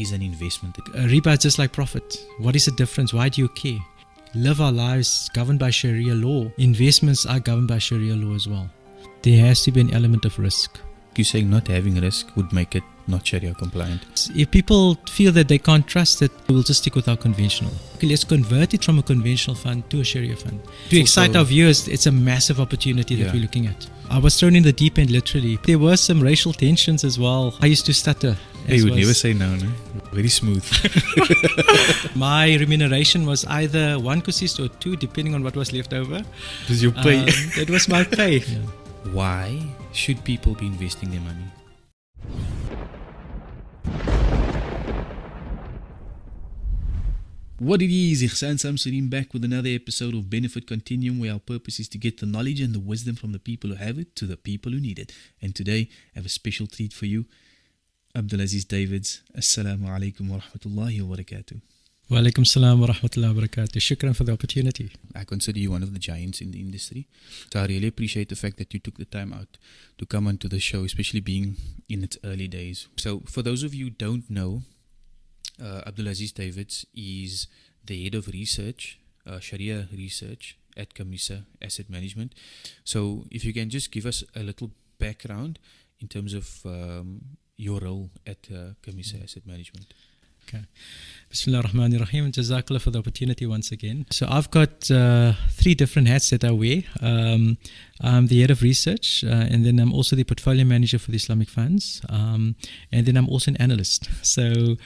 is an investment? Riba is just like profit. What is the difference? Why do you care? Live our lives governed by Sharia law. Investments are governed by Sharia law as well. There has to be an element of risk. You're saying not having risk would make it not Sharia compliant. If people feel that they can't trust it, we'll just stick with our conventional. Okay, let's convert it from a conventional fund to a Sharia fund. To excite our viewers, it's a massive opportunity that we're looking at. I was thrown in the deep end, literally. There were some racial tensions as well. I used to stutter. You would never say no. Very smooth. My remuneration was either 1 consist or 2, depending on what was left over. Was your pay? That was my pay. Why should people be investing their money? What it is, Ihsan Samsuddin back with another episode of Benefit Continuum, where our purpose is to get the knowledge and the wisdom from the people who have it to the people who need it. And today, I have a special treat for you. Abdul Aziz Davids. Assalamu alaikum wa rahmatullahi wa barakatuh. Wa alaikum salam wa rahmatullahi wa barakatuh. Shukran for the opportunity. I consider you one of the giants in the industry. So I really appreciate the fact that you took the time out to come onto the show, especially being in its early days. So for those of you who don't know, Abdul Aziz Davids is the head of research, Sharia research at Kamissa Asset Management. So if you can just give us a little background in terms of your role at Kamissa Asset Management. Okay. Bismillah ar-Rahman ar-Rahim. Jazakallah for the opportunity once again. So I've got 3 different hats that I wear. I'm the head of research, and then I'm also the portfolio manager for the Islamic funds, and then I'm also an analyst. So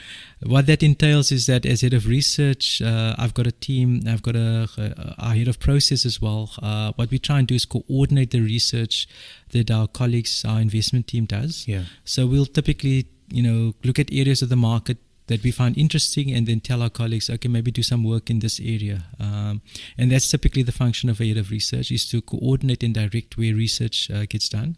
what that entails is that as head of research, I've got a team, I've got our head of process as well. What we try and do is coordinate the research that our colleagues, our investment team does. Yeah. So we'll typically, look at areas of the market that we find interesting and then tell our colleagues, okay, maybe do some work in this area. And that's typically the function of a head of research, is to coordinate and direct where research gets done.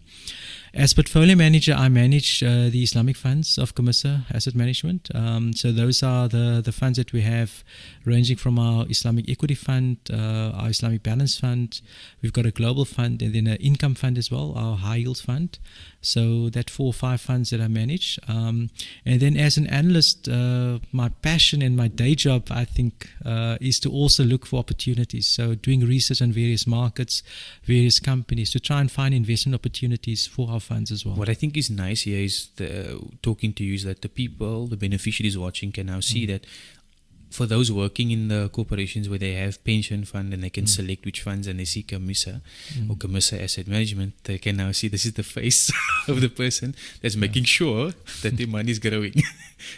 As portfolio manager, I manage the Islamic funds of Kamissa Asset Management. So those are the funds that we have, ranging from our Islamic equity fund, our Islamic balance fund. We've got a global fund and then an income fund as well, our high yield fund. So that 4 or 5 funds that I manage. And then as an analyst, my passion and my day job, I think, is to also look for opportunities. So doing research on various markets, various companies, to try and find investment opportunities for our funds as well. What I think is nice here is talking to you is that the people, the beneficiaries watching, can now see that for those working in the corporations where they have pension fund and they can select which funds, and they see Kamissa or Kamissa Asset Management, they can now see this is the face of the person that's making sure that their money is growing.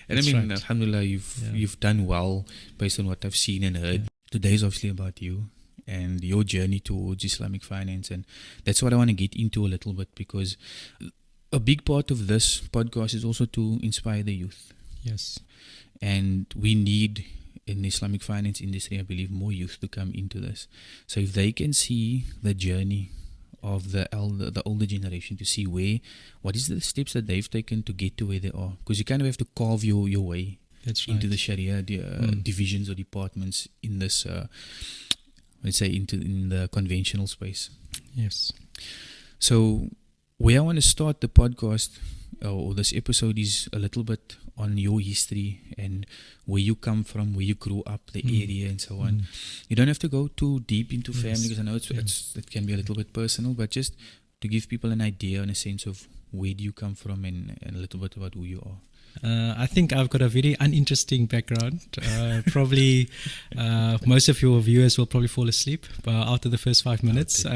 And That's right. Alhamdulillah, you've done well based on what I've seen and heard. Today is obviously about you and your journey towards Islamic finance, and that's what I want to get into a little bit, because a big part of this podcast is also to inspire the youth. Yes. And we need, in the Islamic finance industry, I believe, more youth to come into this. So if they can see the journey of the older generation, to see what is the steps that they've taken to get to where they are, because you kind of have to carve your way into the Sharia divisions or departments in this, let's say, in the conventional space. Yes. So where I want to start the podcast or this episode is a little bit on your history and where you come from, where you grew up, the area and so on. You don't have to go too deep into family, because I know it can be a little bit personal, but just to give people an idea and a sense of where do you come from and a little bit about who you are. I think I've got a very uninteresting background. Probably most of your viewers will probably fall asleep after the first 5 minutes.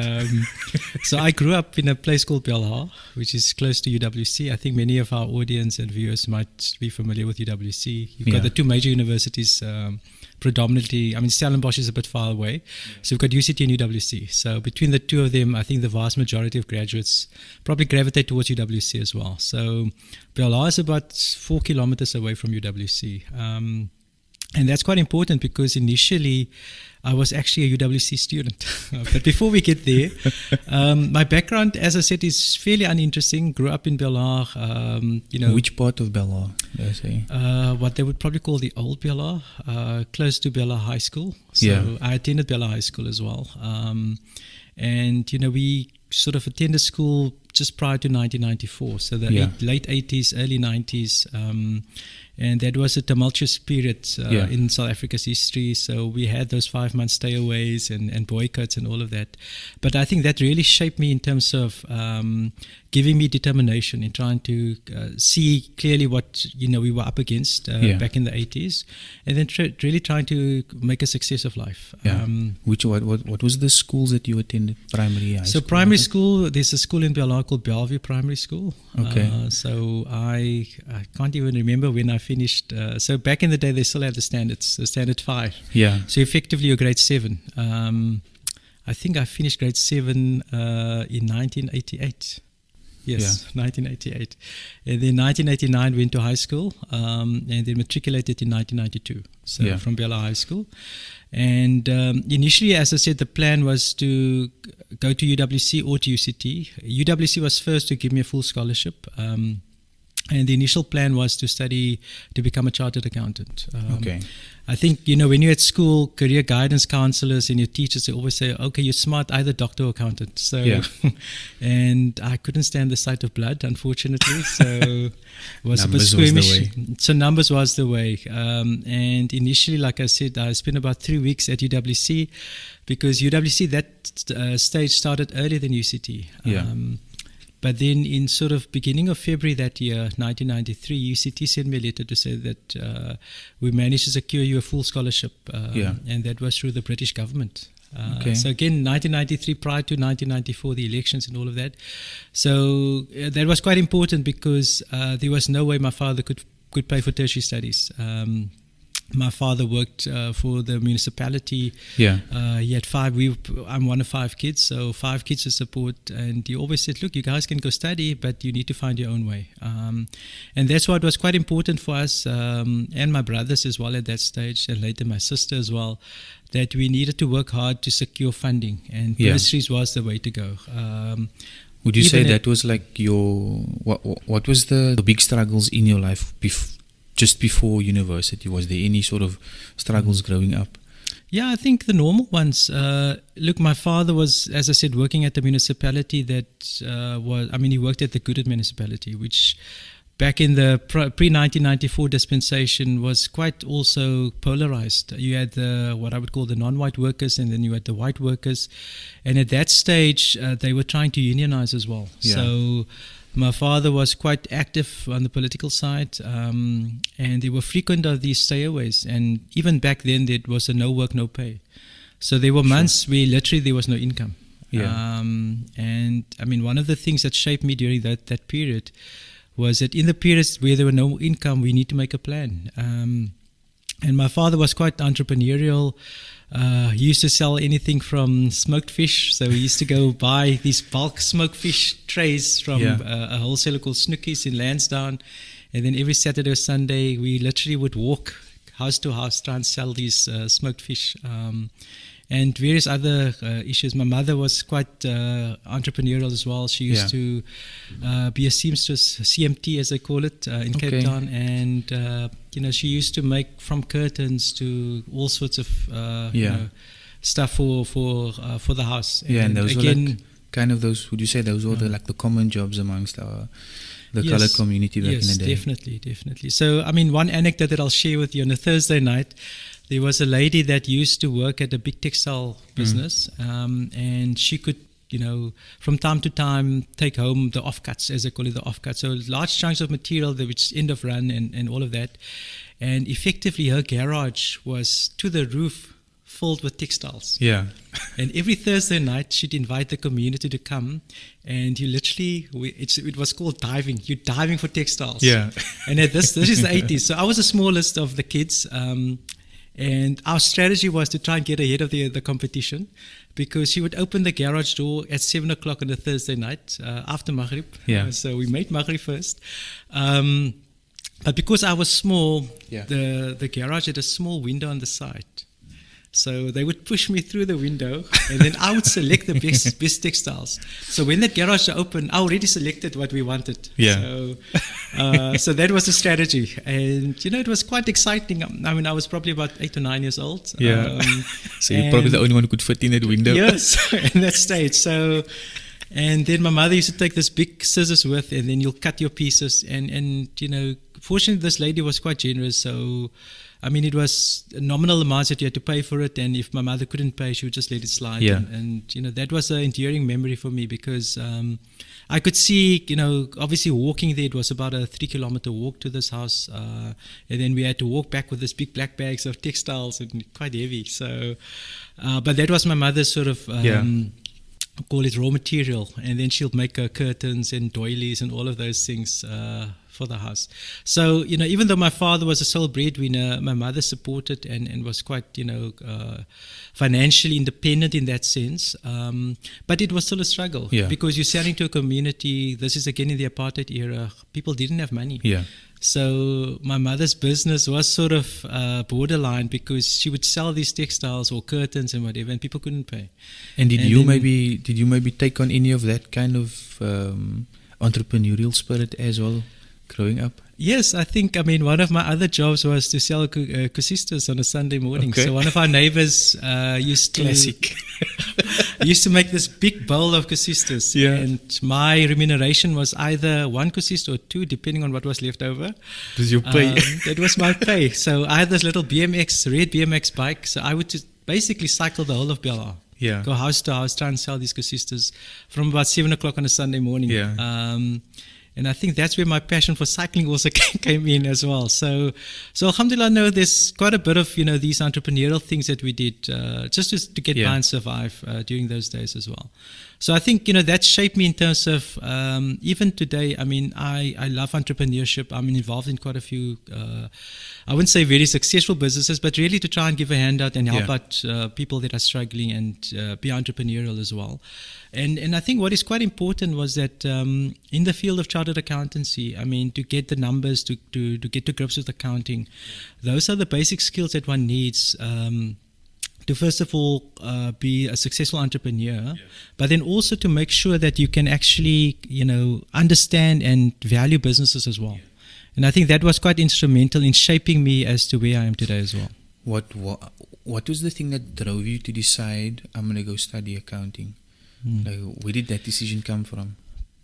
So I grew up in a place called Belhar, which is close to UWC. I think many of our audience and viewers might be familiar with UWC. You've got the 2 major universities predominantly. I mean, Stellenbosch is a bit far away. So we've got UCT and UWC. So between the 2 of them, I think the vast majority of graduates probably gravitate towards UWC as well. So Belhar is about 4 kilometers away from UWC. And that's quite important, because initially I was actually a UWC student. But before we get there, my background, as I said, is fairly uninteresting. Grew up in Belhar. Which part of Belhar, did I say? What they would probably call the old Belhar, close to Belhar High School. So I attended Belhar High School as well. And we sort of attended school just prior to 1994, so the late 80s, early 90s. And that was a tumultuous period in South Africa's history. So we had those 5-month stayaways and boycotts and all of that. But I think that really shaped me in terms of giving me determination in trying to see clearly what we were up against back in the 80s, and then really trying to make a success of life. What was the schools that you attended? Primary, high school? So primary school, there's a school in Biala called Bellevue Primary School. Okay. So I can't even remember when I finished. So back in the day, they still had the standards, so standard 5. Yeah. So effectively, you're grade 7. I think I finished grade 7 in 1988. Yes, 1988. And then 1989 went to high school, and then matriculated in 1992. So from Biala High School. And initially, as I said, the plan was to go to UWC or to UCT. UWC was first to give me a full scholarship. And the initial plan was to study to become a chartered accountant. I think, when you're at school, career guidance counselors and your teachers, they always say, okay, you're smart, either doctor or accountant. So, and I couldn't stand the sight of blood, unfortunately. So it was a bit squeamish. So numbers was the way. And initially, like I said, I spent about 3 weeks at UWC because UWC, that stage started earlier than UCT. But then in sort of beginning of February that year, 1993, UCT sent me a letter to say that we managed to secure you a full scholarship. And that was through the British government. So again, 1993, prior to 1994, the elections and all of that. So that was quite important because there was no way my father could pay for tertiary studies. My father worked for the municipality. He had 5. I'm one of 5 kids, so 5 kids to support. And he always said, look, you guys can go study, but you need to find your own way. And that's why it was quite important for us, and my brothers as well at that stage, and later my sister as well, that we needed to work hard to secure funding. And bursaries was the way to go. Would you say that was like what was the big struggles in your life just before university? Was there any sort of struggles growing up? Yeah, I think the normal ones. Look, my father was, as I said, working at the municipality he worked at the Goodwood municipality, which back in the pre-1994 dispensation was quite also polarized. You had what I would call the non-white workers, and then you had the white workers. And at that stage, they were trying to unionize as well. So my father was quite active on the political side, and there were frequent of these stayaways. And even back then, there was a no work, no pay. So there were months where literally there was no income. And I mean, one of the things that shaped me during that period was that in the periods where there were no income, we need to make a plan. And my father was quite entrepreneurial. He used to sell anything from smoked fish. So he used to go buy these bulk smoked fish trays from a wholesaler called Snookies in Lansdowne. And then every Saturday or Sunday, we literally would walk house to house, try and sell these smoked fish. And various other issues. My mother was quite entrepreneurial as well. She used to be a seamstress, CMT as they call it, in Cape Town. And, she used to make from curtains to all sorts of stuff for the house. And those were like kind of those, would you say those were the common jobs amongst the colored community back in the day? Yes, definitely. So, I mean, one anecdote that I'll share with you, on a Thursday night, there was a lady that used to work at a big textile business, and she could, from time to time take home the offcuts, as they call it, the offcuts. So large chunks of material which end of run and all of that. And effectively her garage was to the roof filled with textiles. And every Thursday night she'd invite the community to come, and you literally, it was called diving. You're diving for textiles. And this is the 80s. So I was the smallest of the kids. And our strategy was to try and get ahead of the competition, because she would open the garage door at 7 o'clock on a Thursday night after Maghrib. So we made Maghrib first. But because I was small, the garage had a small window on the side. So they would push me through the window, and then I would select the best textiles. So when that garage opened, I already selected what we wanted. So that was the strategy. And, it was quite exciting. I mean, I was probably about 8 or 9 years old. So you're probably the only one who could fit in that window. Yes, in that stage. So And then my mother used to take this big scissors with, and then you'll cut your pieces. And fortunately, this lady was quite generous. So, I mean, it was a nominal amounts that you had to pay for it. And if my mother couldn't pay, she would just let it slide. Yeah. And that was an enduring memory for me because I could see, obviously walking there, it was about a 3-kilometer walk to this house. And then we had to walk back with this big black bags of textiles and quite heavy. So, but that was my mother's sort of, call it raw material. And then she'll make curtains and doilies and all of those things for the house. So, even though my father was a sole breadwinner, my mother supported and was quite, financially independent in that sense. But it was still a struggle because you're selling to a community. This is again in the apartheid era. People didn't have money. Yeah. So my mother's business was sort of borderline because she would sell these textiles or curtains and whatever, and people couldn't pay. And did you maybe take on any of that kind of entrepreneurial spirit as well, growing up? Yes, I think, one of my other jobs was to sell kusistas on a Sunday morning. Okay. So one of our neighbors used to make this big bowl of kusistas. Yeah. And my remuneration was either 1 kusista or 2, depending on what was left over. It was your pay. That was my pay. So I had this little red BMX bike. So I would just basically cycle the whole of Bel. Yeah. Go house to house, try and sell these kusistas from about 7 o'clock on a Sunday morning. Yeah. And I think that's where my passion for cycling also came in as well. So alhamdulillah, no, there's quite a bit of, these entrepreneurial things that we did just to get by and survive during those days as well. So I think, that shaped me in terms of even today. I love entrepreneurship. I'm involved in quite a few, I wouldn't say very successful businesses, but really to try and give a hand out and help out people that are struggling and be entrepreneurial as well. And I think what is quite important was that in the field of chartered accountancy, to get the numbers, to get to grips with accounting, those are the basic skills that one needs to first of all be a successful entrepreneur, but then also to make sure that you can actually, understand and value businesses as well. And I think that was quite instrumental in shaping me as to where I am today as well. What was the thing that drove you to decide, I'm going to go study accounting? Like, where did that decision come from?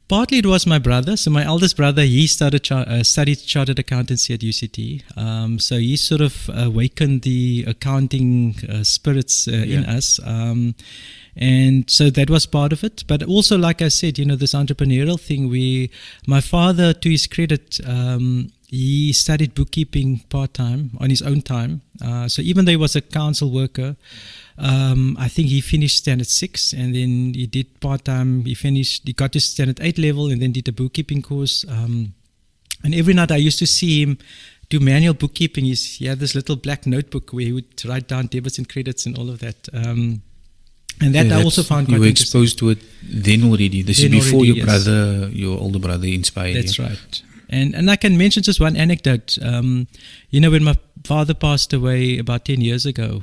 Partly it was my brother. So my eldest brother, he studied chartered accountancy at UCT. So he sort of awakened the accounting spirits in us. And so that was part of it. But also, like I said, this entrepreneurial thing, my father, to his credit, he studied bookkeeping part-time on his own time. So even though he was a council worker, I think he finished standard 6 and then he did part-time. He got to standard 8 level and then did a bookkeeping course. And every night I used to see him do manual bookkeeping. He had this little black notebook where he would write down debits and credits and all of that. And that I also found quite interesting. You were exposed to it then already. This is before your older brother inspired you. That's right. And I can mention just one anecdote. When my father passed away about 10 years ago,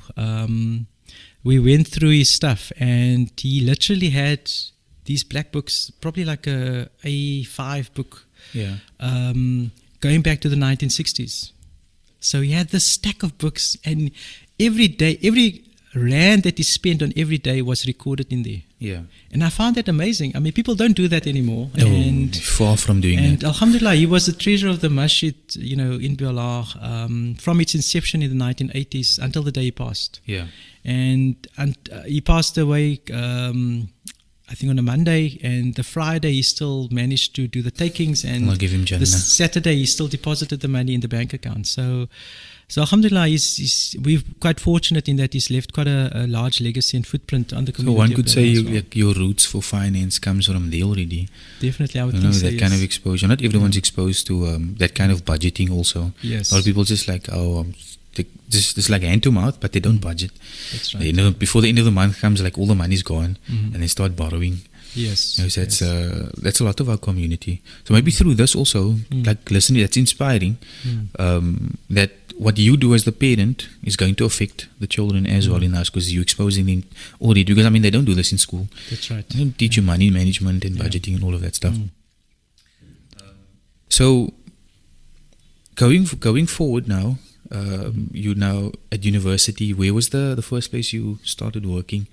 we went through his stuff and he literally had these black books, probably like a A5 book, going back to the 1960s. So he had this stack of books and every day, every rand that he spent on every day was recorded in there. Yeah. And I found that amazing. People don't do that anymore. No, and far from doing that. And alhamdulillah, he was the treasurer of the masjid, in Bel from its inception in the 1980s until the day he passed. Yeah. And he passed away, I think on a Monday, and the Friday he still managed to do the takings, and I'll give him Jannah. The Saturday he still deposited the money in the bank account. So alhamdulillah, we're quite fortunate in that he's left quite a large legacy and footprint on the community. So one could say your roots for finance comes from there already. Definitely, I would think so. That kind of exposure. Not everyone's exposed to that kind of budgeting also. Yes. A lot of people just like, just like hand to mouth, but they don't budget. That's right. Before the end of the month comes, like all the money's gone, and they start borrowing. Yes. So that's a lot of our community. So maybe through this also, like listening, that's inspiring. That what you do as the parent is going to affect the children as well in us, because you're exposing them already. Because they don't do this in school. That's right. They don't teach you money management and budgeting and all of that stuff. So going forward now. You're now at university. Where was the first place you started working?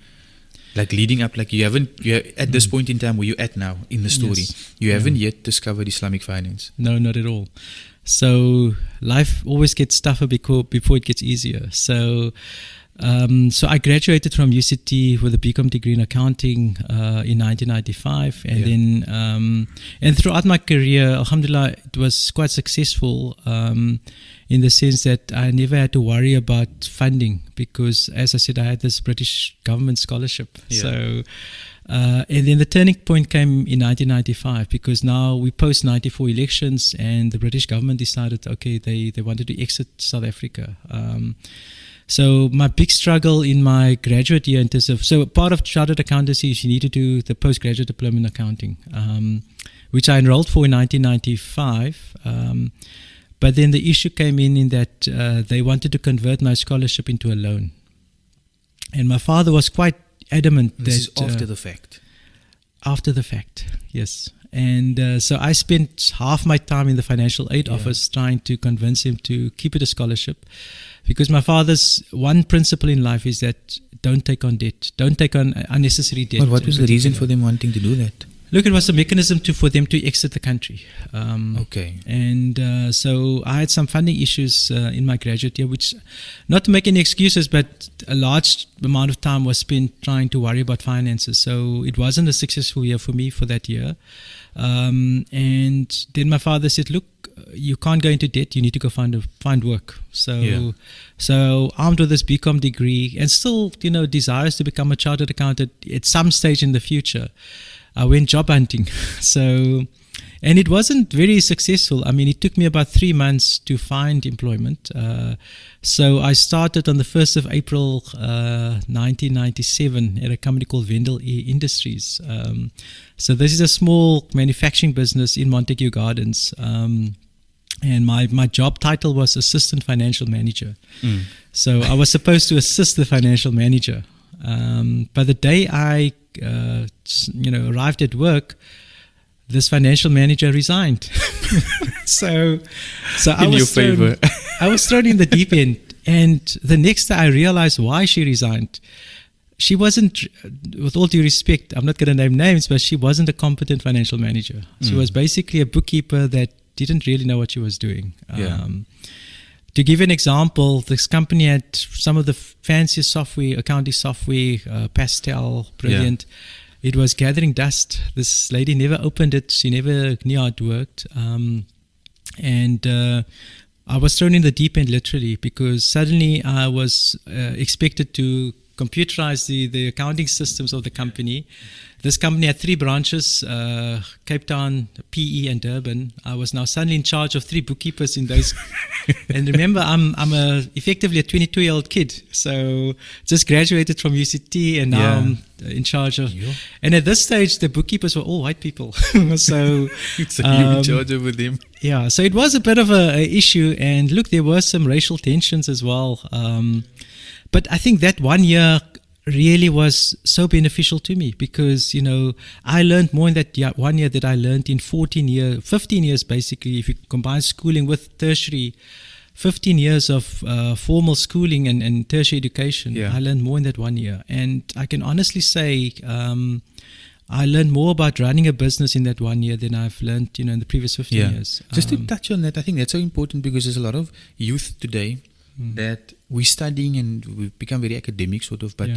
Like leading up, like you at this point in time where you're at now in the story, you haven't yet discovered Islamic finance. No, not at all. So life always gets tougher before it gets easier. So I graduated from UCT with a BCom degree in accounting in 1995, and then and throughout my career, alhamdulillah, it was quite successful in the sense that I never had to worry about funding because, as I said, I had this British government scholarship. So. And then the turning point came in 1995 because now we post 94 elections and the British government decided, okay, they wanted to exit South Africa. So my big struggle in my graduate year in terms of, so part of chartered accountancy is you need to do the postgraduate diploma in accounting, which I enrolled for in 1995. But then the issue came in that they wanted to convert my scholarship into a loan. And my father was quite adamant this is after the fact. After the fact, yes. And so I spent half my time in the financial aid office trying to convince him to keep it a scholarship, because my father's one principle in life is that don't take on debt, don't take on unnecessary debt. But what was the reason for them wanting to do that? Look, it was a mechanism for them to exit the country. Okay. And so I had some funding issues in my graduate year, which, not to make any excuses, but a large amount of time was spent trying to worry about finances. So it wasn't a successful year for me for that year. And then my father said, look, you can't go into debt, you need to go find work. So armed with this BCom degree and still, desires to become a chartered accountant at some stage in the future, I went job hunting. And it wasn't very successful. I mean, it took me about 3 months to find employment. So I started on the 1st of April 1997 at a company called Vendel Industries. So this is a small manufacturing business in Montague Gardens. And my job title was Assistant Financial Manager. So I was supposed to assist the financial manager. But the day I arrived at work, this financial manager resigned. so I was thrown in the deep end. And the next day I realized why she resigned. She wasn't, with all due respect, I'm not going to name names, but she wasn't a competent financial manager. She was basically a bookkeeper that didn't really know what she was doing. To give an example, this company had some of the fanciest software, accounting software, Pastel, brilliant. It was gathering dust. This lady never opened it. She never knew how it worked. And I was thrown in the deep end, literally, because suddenly I was expected to computerize the accounting systems of the company. This company had 3 branches, Cape Town, PE, and Durban. I was now suddenly in charge of 3 bookkeepers in those. And remember, I'm effectively a 22-year-old kid. So just graduated from UCT, and now I'm in charge of. And at this stage, the bookkeepers were all white people. So you in charge over them. Yeah, so it was a bit of a issue. And look, there were some racial tensions as well. But I think that 1 year really was so beneficial to me because, I learned more in that 1 year that I learned in 15 years basically. If you combine schooling with tertiary, 15 years of formal schooling and tertiary education, I learned more in that 1 year. And I can honestly say I learned more about running a business in that 1 year than I've learned, in the previous 15 years. Just to touch on that, I think that's so important because there's a lot of youth today that we're studying and we've become very academic sort of, but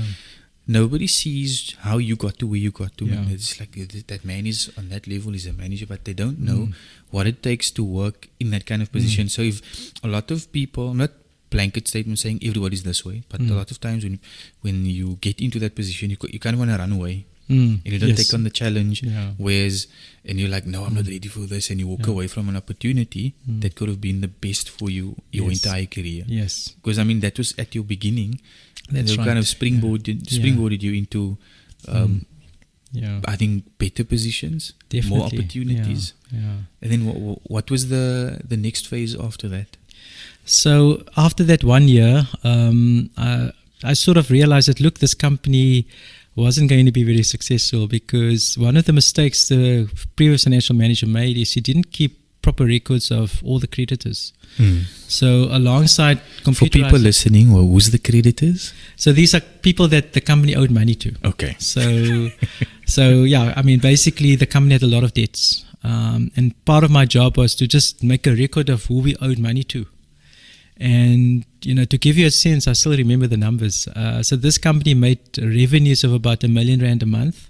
nobody sees how you got to where you got to. And it's like that man is on that level, he's a manager, but they don't know what it takes to work in that kind of position. So if a lot of people, not blanket statement saying everybody's this way, but a lot of times when you get into that position, you kind of want to run away. And you don't take on the challenge, and you're like, no, I'm not ready for this, and you walk away from an opportunity that could have been the best for you your entire career. Because that was at your beginning. That's and they kind of springboarded you into I think better positions, definitely. More opportunities. And then what was the next phase after that? So after that 1 year, I sort of realized that, look, this company wasn't going to be very successful because one of the mistakes the previous financial manager made is he didn't keep proper records of all the creditors. So alongside computerizing, for people listening, well, who's the creditors? So these are people that the company owed money to. Okay. So yeah, I mean, basically the company had a lot of debts. And part of my job was to just make a record of who we owed money to. And, to give you a sense, I still remember the numbers. So this company made revenues of about R1 million a month,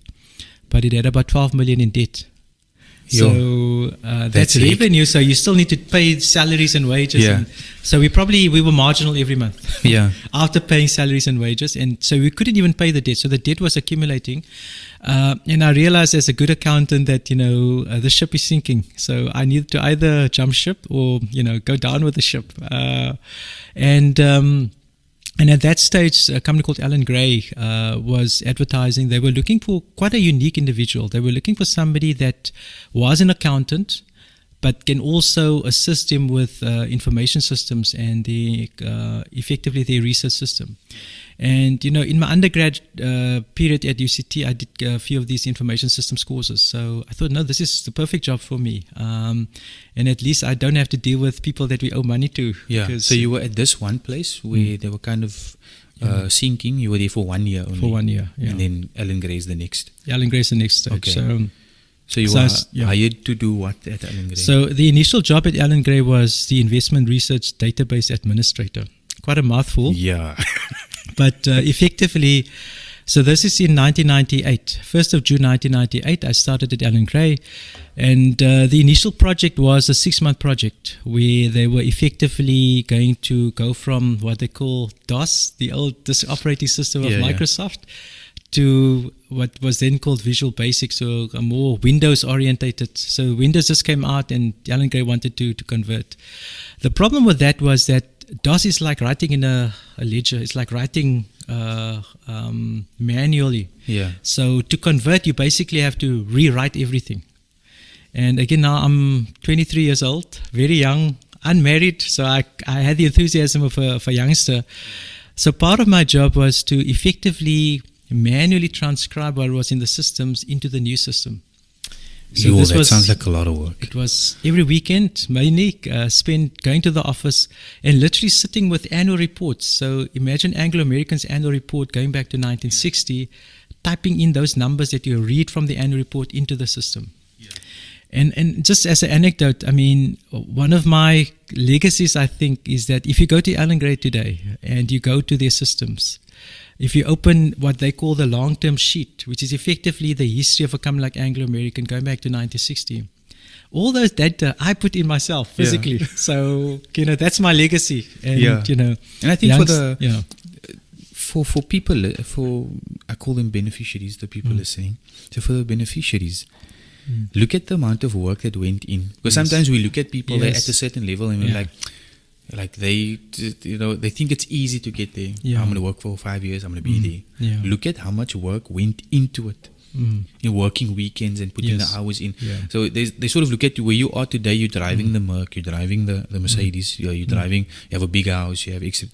but it had about 12 million in debt. So that's revenue. So you still need to pay salaries and wages. Yeah. And so we were marginal every month. Yeah. After paying salaries and wages, and so we couldn't even pay the debt. So the debt was accumulating, and I realized as a good accountant that the ship is sinking. So I needed to either jump ship or go down with the ship. And at that stage, a company called Alan Gray was advertising. They were looking for quite a unique individual. They were looking for somebody that was an accountant, but can also assist him with information systems and effectively their research system. And, in my undergrad period at UCT, I did a few of these information systems courses. So I thought, no, this is the perfect job for me. And at least I don't have to deal with people that we owe money to. Yeah. So you were at this one place where they were kind of sinking. You were there for 1 year only. For 1 year, yeah. And then Alan Gray's the next. Alan Gray's the next stage. Okay. So you were hired to do what at Alan Gray? So the initial job at Alan Gray was the investment research database administrator. Quite a mouthful. Yeah. But effectively, so this is in 1998. 1st of June 1998, I started at Alan Gray. And the initial project was a 6-month project where they were effectively going to go from what they call DOS, the old operating system of Microsoft, to what was then called Visual Basic, so a more Windows-orientated. So Windows just came out and Alan Gray wanted to convert. The problem with that was that DOS is like writing in a ledger. It's like writing manually. Yeah. So to convert, you basically have to rewrite everything. And again, now I'm 23 years old, very young, unmarried. So I had the enthusiasm of a youngster. So part of my job was to effectively manually transcribe what was in the systems into the new system. So that sounds like a lot of work. It was every weekend, mainly spent going to the office and literally sitting with annual reports. So imagine Anglo-American's annual report going back to 1960, typing in those numbers that you read from the annual report into the system. Yeah. And just as an anecdote, I mean, one of my legacies, I think, is that if you go to Alan Gray today and you go to their systems, if you open what they call the long-term sheet, which is effectively the history of a company like Anglo-American going back to 1960, all those data I put in myself physically. Yeah. So, that's my legacy. And, and I think for people, I call them beneficiaries, the people listening. So for the beneficiaries, look at the amount of work that went in. Because sometimes we look at people they're at a certain level and we're like they think it's easy to get there. I'm going to work for 5 years, I'm going to be there. Yeah. Look at how much work went into it. In working weekends and putting the hours in. Yeah. So they sort of look at where you are today. You're driving the Merc, you're driving the Mercedes, you're driving, you have a big house, you have exit.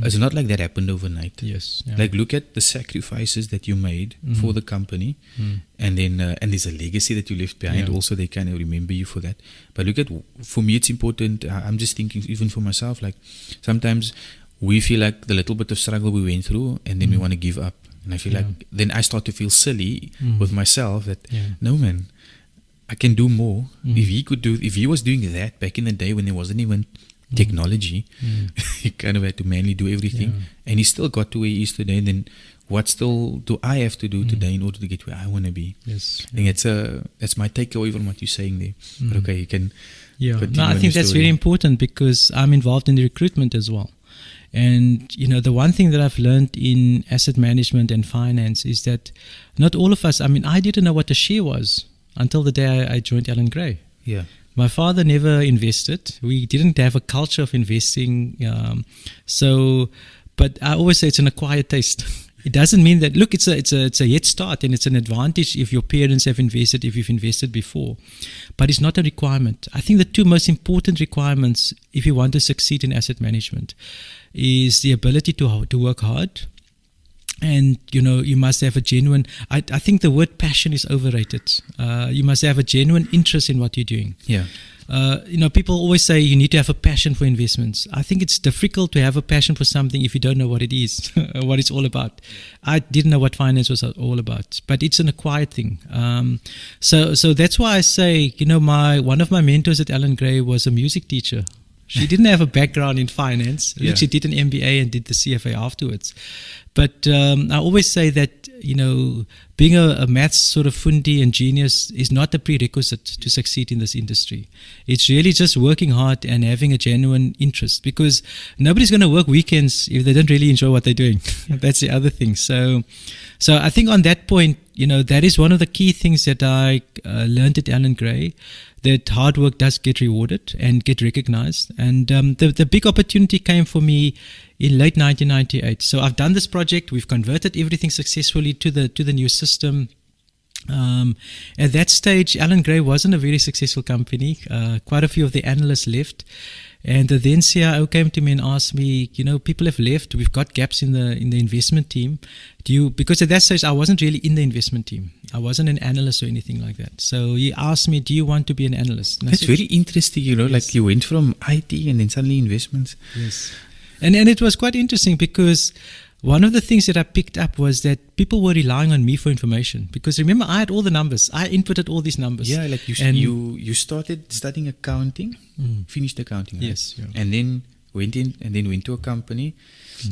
It's not like that happened overnight. Yes. Yeah. Like look at the sacrifices that you made for the company, and then and there's a legacy that you left behind. Also, they kind of remember you for that. But look at, for me, it's important. I'm just thinking, even for myself, like sometimes we feel like the little bit of struggle we went through, and then we want to give up. And I feel like then I start to feel silly with myself that no man, I can do more. If he was doing that back in the day when there wasn't even technology, he kind of had to manually do everything, and he still got to where he is today. Then what still do I have to do today in order to get where I want to be? Yes, I think that's my takeaway from what you're saying there. But okay, you can. Yeah, no, I think that's very important because I'm involved in the recruitment as well. And, the one thing that I've learned in asset management and finance is that not all of us, I mean, I didn't know what a share was until the day I joined Alan Gray. Yeah. My father never invested. We didn't have a culture of investing. But I always say it's an acquired taste. It doesn't mean that, look, it's a head start and it's an advantage if your parents have invested, if you've invested before. But it's not a requirement. I think the two most important requirements if you want to succeed in asset management is the ability to work hard. And, you must have a genuine, I think the word passion is overrated. You must have a genuine interest in what you're doing. Yeah. People always say you need to have a passion for investments. I think it's difficult to have a passion for something if you don't know what it is, what it's all about. I didn't know what finance was all about, but it's an acquired thing. So that's why I say, one of my mentors at Allan Gray was a music teacher. She didn't have a background in finance. Yeah. She did an MBA and did the CFA afterwards. But I always say that, being a maths sort of fundi and genius is not a prerequisite to succeed in this industry. It's really just working hard and having a genuine interest, because nobody's going to work weekends if they don't really enjoy what they're doing. That's the other thing. So I think on that point, that is one of the key things that I learned at Allan Gray, that hard work does get rewarded and get recognized. And the big opportunity came for me in late 1998. So I've done this project. We've converted everything successfully to the new system. At that stage, Allan Gray wasn't a very successful company. Quite a few of the analysts left. And the then CIO came to me and asked me, people have left. We've got gaps in the investment team. Because at that stage I wasn't really in the investment team. I wasn't an analyst or anything like that. So he asked me, do you want to be an analyst? And That's very interesting, Yes. like you went from IT and then suddenly investments. Yes. And it was quite interesting, because one of the things that I picked up was that people were relying on me for information. Because remember, I had all the numbers. I inputted all these numbers. Yeah, like you started studying accounting, finished accounting, right? Yes. Yeah. And then went to a company,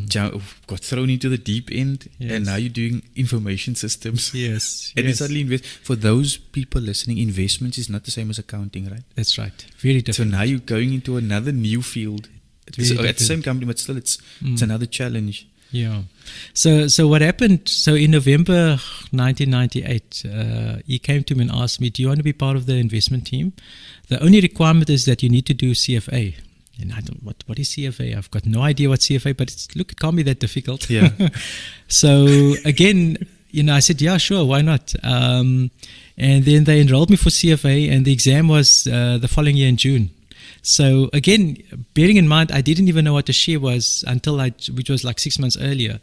got thrown into the deep end, Yes. and now you're doing information systems. Yes. And then yes. suddenly for those people listening, investments is not the same as accounting, right? That's right. Very So different. now you're going into another new field. Very So at the different. same company, but still it's another challenge. Yeah. So what happened? So in November 1998, he came to me and asked me, "Do you want to be part of the investment team? The only requirement is that you need to do CFA." And I don't. What is CFA? I've got no idea what CFA. But it can't be that difficult. Yeah. So again, I said, "Yeah, sure, why not?" And then they enrolled me for CFA, and the exam was the following year in June. So again, bearing in mind, I didn't even know what a share was which was like 6 months earlier.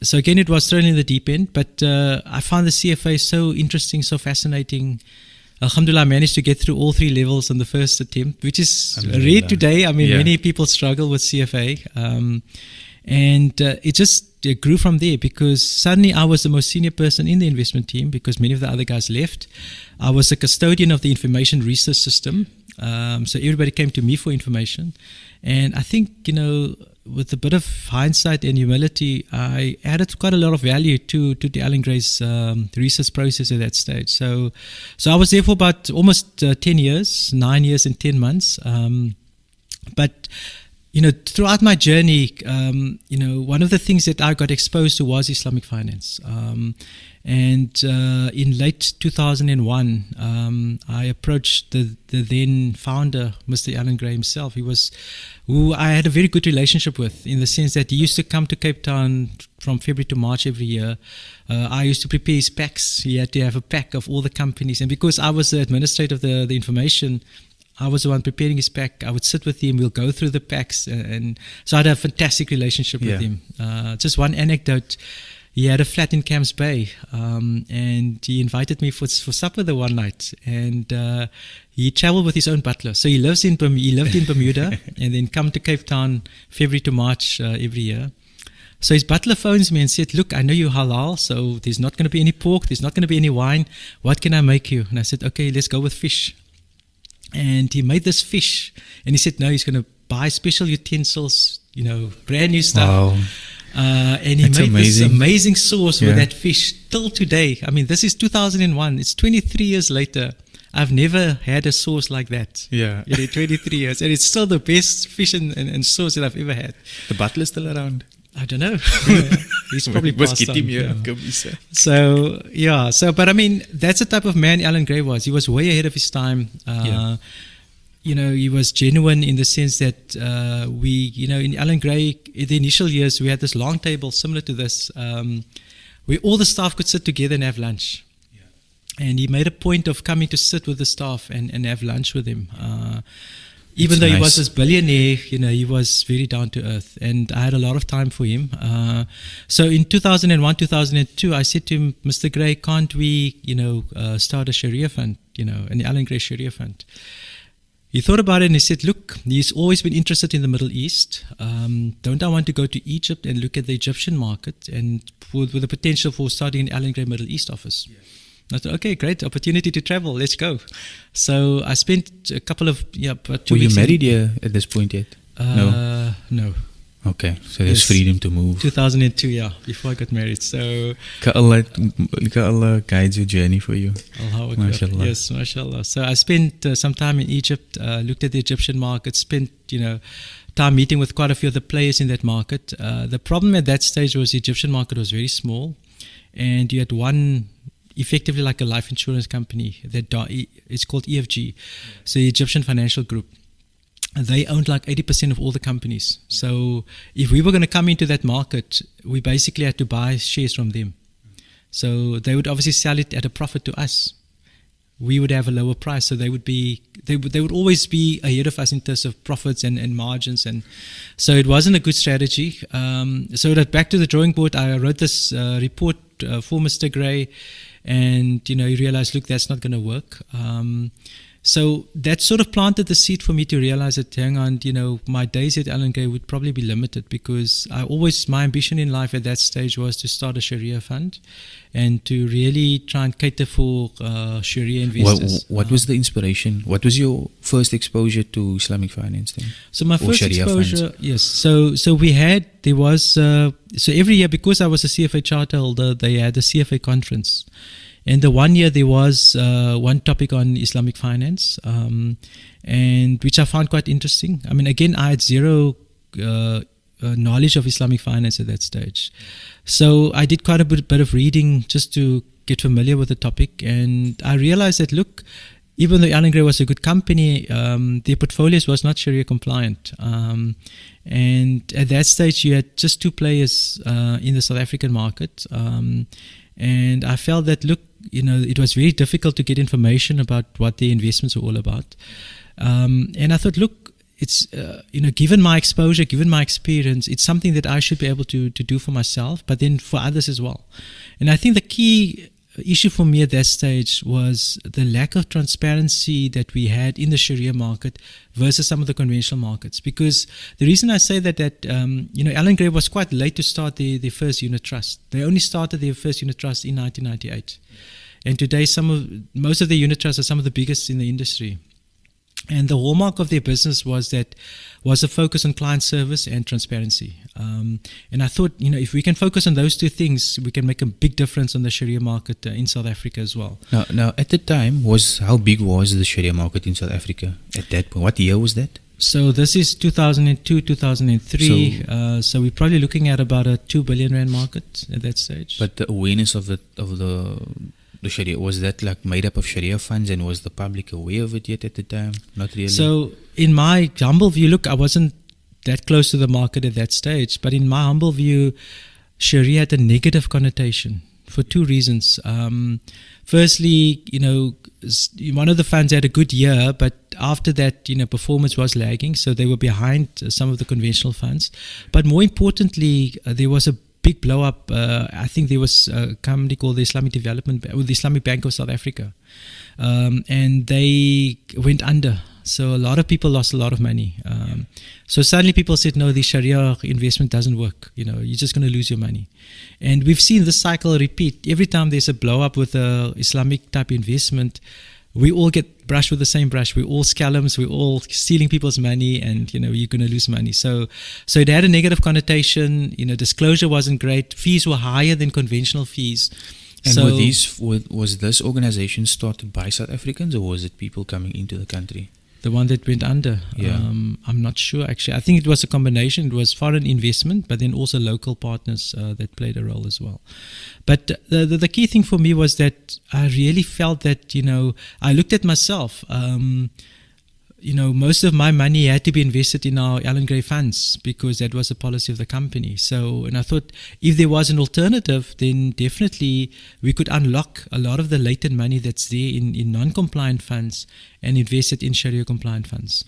So again, it was thrown in the deep end, but I found the CFA so interesting, so fascinating. Alhamdulillah, I managed to get through all 3 levels on the first attempt, which is rare today. I mean, many people struggle with CFA. And it just grew from there, because suddenly I was the most senior person in the investment team, because many of the other guys left. I was a custodian of the information research system. So everybody came to me for information. And I think, with a bit of hindsight and humility, I added quite a lot of value to the Allan Gray's research process at that stage. So I was there for about almost 10 years, 9 years and 10 months. But throughout my journey, one of the things that I got exposed to was Islamic finance. And in late 2001, I approached the then founder, Mr. Allan Gray himself. Who I had a very good relationship with, in the sense that he used to come to Cape Town from February to March every year. I used to prepare his packs. He had to have a pack of all the companies. And because I was the administrator of the information, I was the one preparing his pack. I would sit with him. We'll go through the packs. And so I had a fantastic relationship with him. Just one anecdote. He had a flat in Camps Bay, and he invited me for supper the one night. And he traveled with his own butler. So he lived in Bermuda and then come to Cape Town February to March every year. So his butler phones me and said, "Look, I know you're halal, so there's not going to be any pork. There's not going to be any wine. What can I make you?" And I said, "Okay, let's go with fish." And he made this fish, and he said, "No, he's going to buy special utensils, brand new stuff." Wow. And he made this amazing sauce with that fish till today. I mean, this is 2001. It's 23 years later. I've never had a sauce like that. Yeah. In 23 years. And it's still the best fish and sauce that I've ever had. The butler's still around. I don't know. He's probably passed on. Kamissa. So, but I mean, that's the type of man Allan Gray was. He was way ahead of his time. He was genuine in the sense that in Allan Gray, in the initial years, we had this long table similar to this, where all the staff could sit together and have lunch. Yeah. And he made a point of coming to sit with the staff and have lunch with him. Even though he was this billionaire, he was very down to earth, and I had a lot of time for him. So in 2001, 2002, I said to him, "Mr. Gray, can't we, start a Sharia fund? an Alan Gray Sharia fund. He thought about it and he said, look, he's always been interested in the Middle East. Don't I want to go to Egypt and look at the Egyptian market and with the potential for starting an Alan Gray Middle East office? Yeah. I thought, okay, great opportunity to travel. Let's go. So I spent a couple of, about 2 weeks. Were you married here at this point yet? No. Okay, so there's freedom to move. 2002, before I got married. So Allah guides your journey for you. MashaAllah. Yes, MashaAllah. So I spent some time in Egypt, looked at the Egyptian market, spent time meeting with quite a few of the players in that market. The problem at that stage was the Egyptian market was very small, and you had one, effectively like a life insurance company that it's called EFG, so the Egyptian Financial Group. They owned like 80% of all the companies. So if we were going to come into that market, we basically had to buy shares from them. So they would obviously sell it at a profit to us. We would have a lower price, so they would always be ahead of us in terms of profits and margins, and so it wasn't a good strategy. So that back to the drawing board, I wrote this report for Mr. Gray, and he realized, look, that's not going to work. So that sort of planted the seed for me to realize that, hang on, my days at Alan Gray would probably be limited, because my ambition in life at that stage was to start a Sharia fund and to really try and cater for Sharia investors. What was the inspiration? What was your first exposure to Islamic finance then? So my first Sharia exposure, funds? yes. So every year, because I was a CFA charter holder, they had a CFA conference. And the 1 year there was one topic on Islamic finance, and which I found quite interesting. I mean, again, I had zero knowledge of Islamic finance at that stage. So I did quite a bit of reading just to get familiar with the topic. And I realized that, look, even though Alan Gray was a good company, their portfolios was not Sharia compliant. And at that stage, you had just two players in the South African market. And I felt that, look, it was very difficult to get information about what the investments were all about. And I thought, look, it's, given my exposure, given my experience, it's something that I should be able to do for myself, but then for others as well. And I think the key issue for me at that stage was the lack of transparency that we had in the Sharia market versus some of the conventional markets. Because the reason I say that Alan Gray was quite late to start the first unit trust. They only started their first unit trust in 1998. And today most of the unit trusts are some of the biggest in the industry. And the hallmark of their business was a focus on client service and transparency. And I thought, if we can focus on those two things, we can make a big difference on the Sharia market in South Africa as well. Now, at the time, how big was the Sharia market in South Africa at that point? What year was that? So this is 2002, 2003. So we're probably looking at about a 2 billion rand market at that stage. But the awareness of the Sharia, was that like made up of Sharia funds, and was the public aware of it yet at the time? Not really. So in my humble view, look, I wasn't that close to the market at that stage, but in my humble view, Sharia had a negative connotation for two reasons. Firstly, one of the funds had a good year, but after that, performance was lagging, so they were behind some of the conventional funds. But more importantly, there was a big blow up. I think there was a company called the Islamic the Islamic Bank of South Africa, and they went under. So a lot of people lost a lot of money. So suddenly people said, no, the Sharia investment doesn't work. You're just going to lose your money. And we've seen this cycle repeat. Every time there's a blow up with a Islamic type investment, we all get brushed with the same brush. We're all scalums. We're all stealing people's money, and you're going to lose money. So it had a negative connotation. Disclosure wasn't great. Fees were higher than conventional fees. And was this organization started by South Africans, or was it people coming into the country? The one that went under, I'm not sure actually. I think it was a combination. It was foreign investment, but then also local partners that played a role as well. But the key thing for me was that I really felt that, I looked at myself. Most of my money had to be invested in our Alan Gray funds, because that was the policy of the company. And I thought, if there was an alternative, then definitely we could unlock a lot of the latent money that's there in non-compliant funds and invest it in Sharia compliant funds.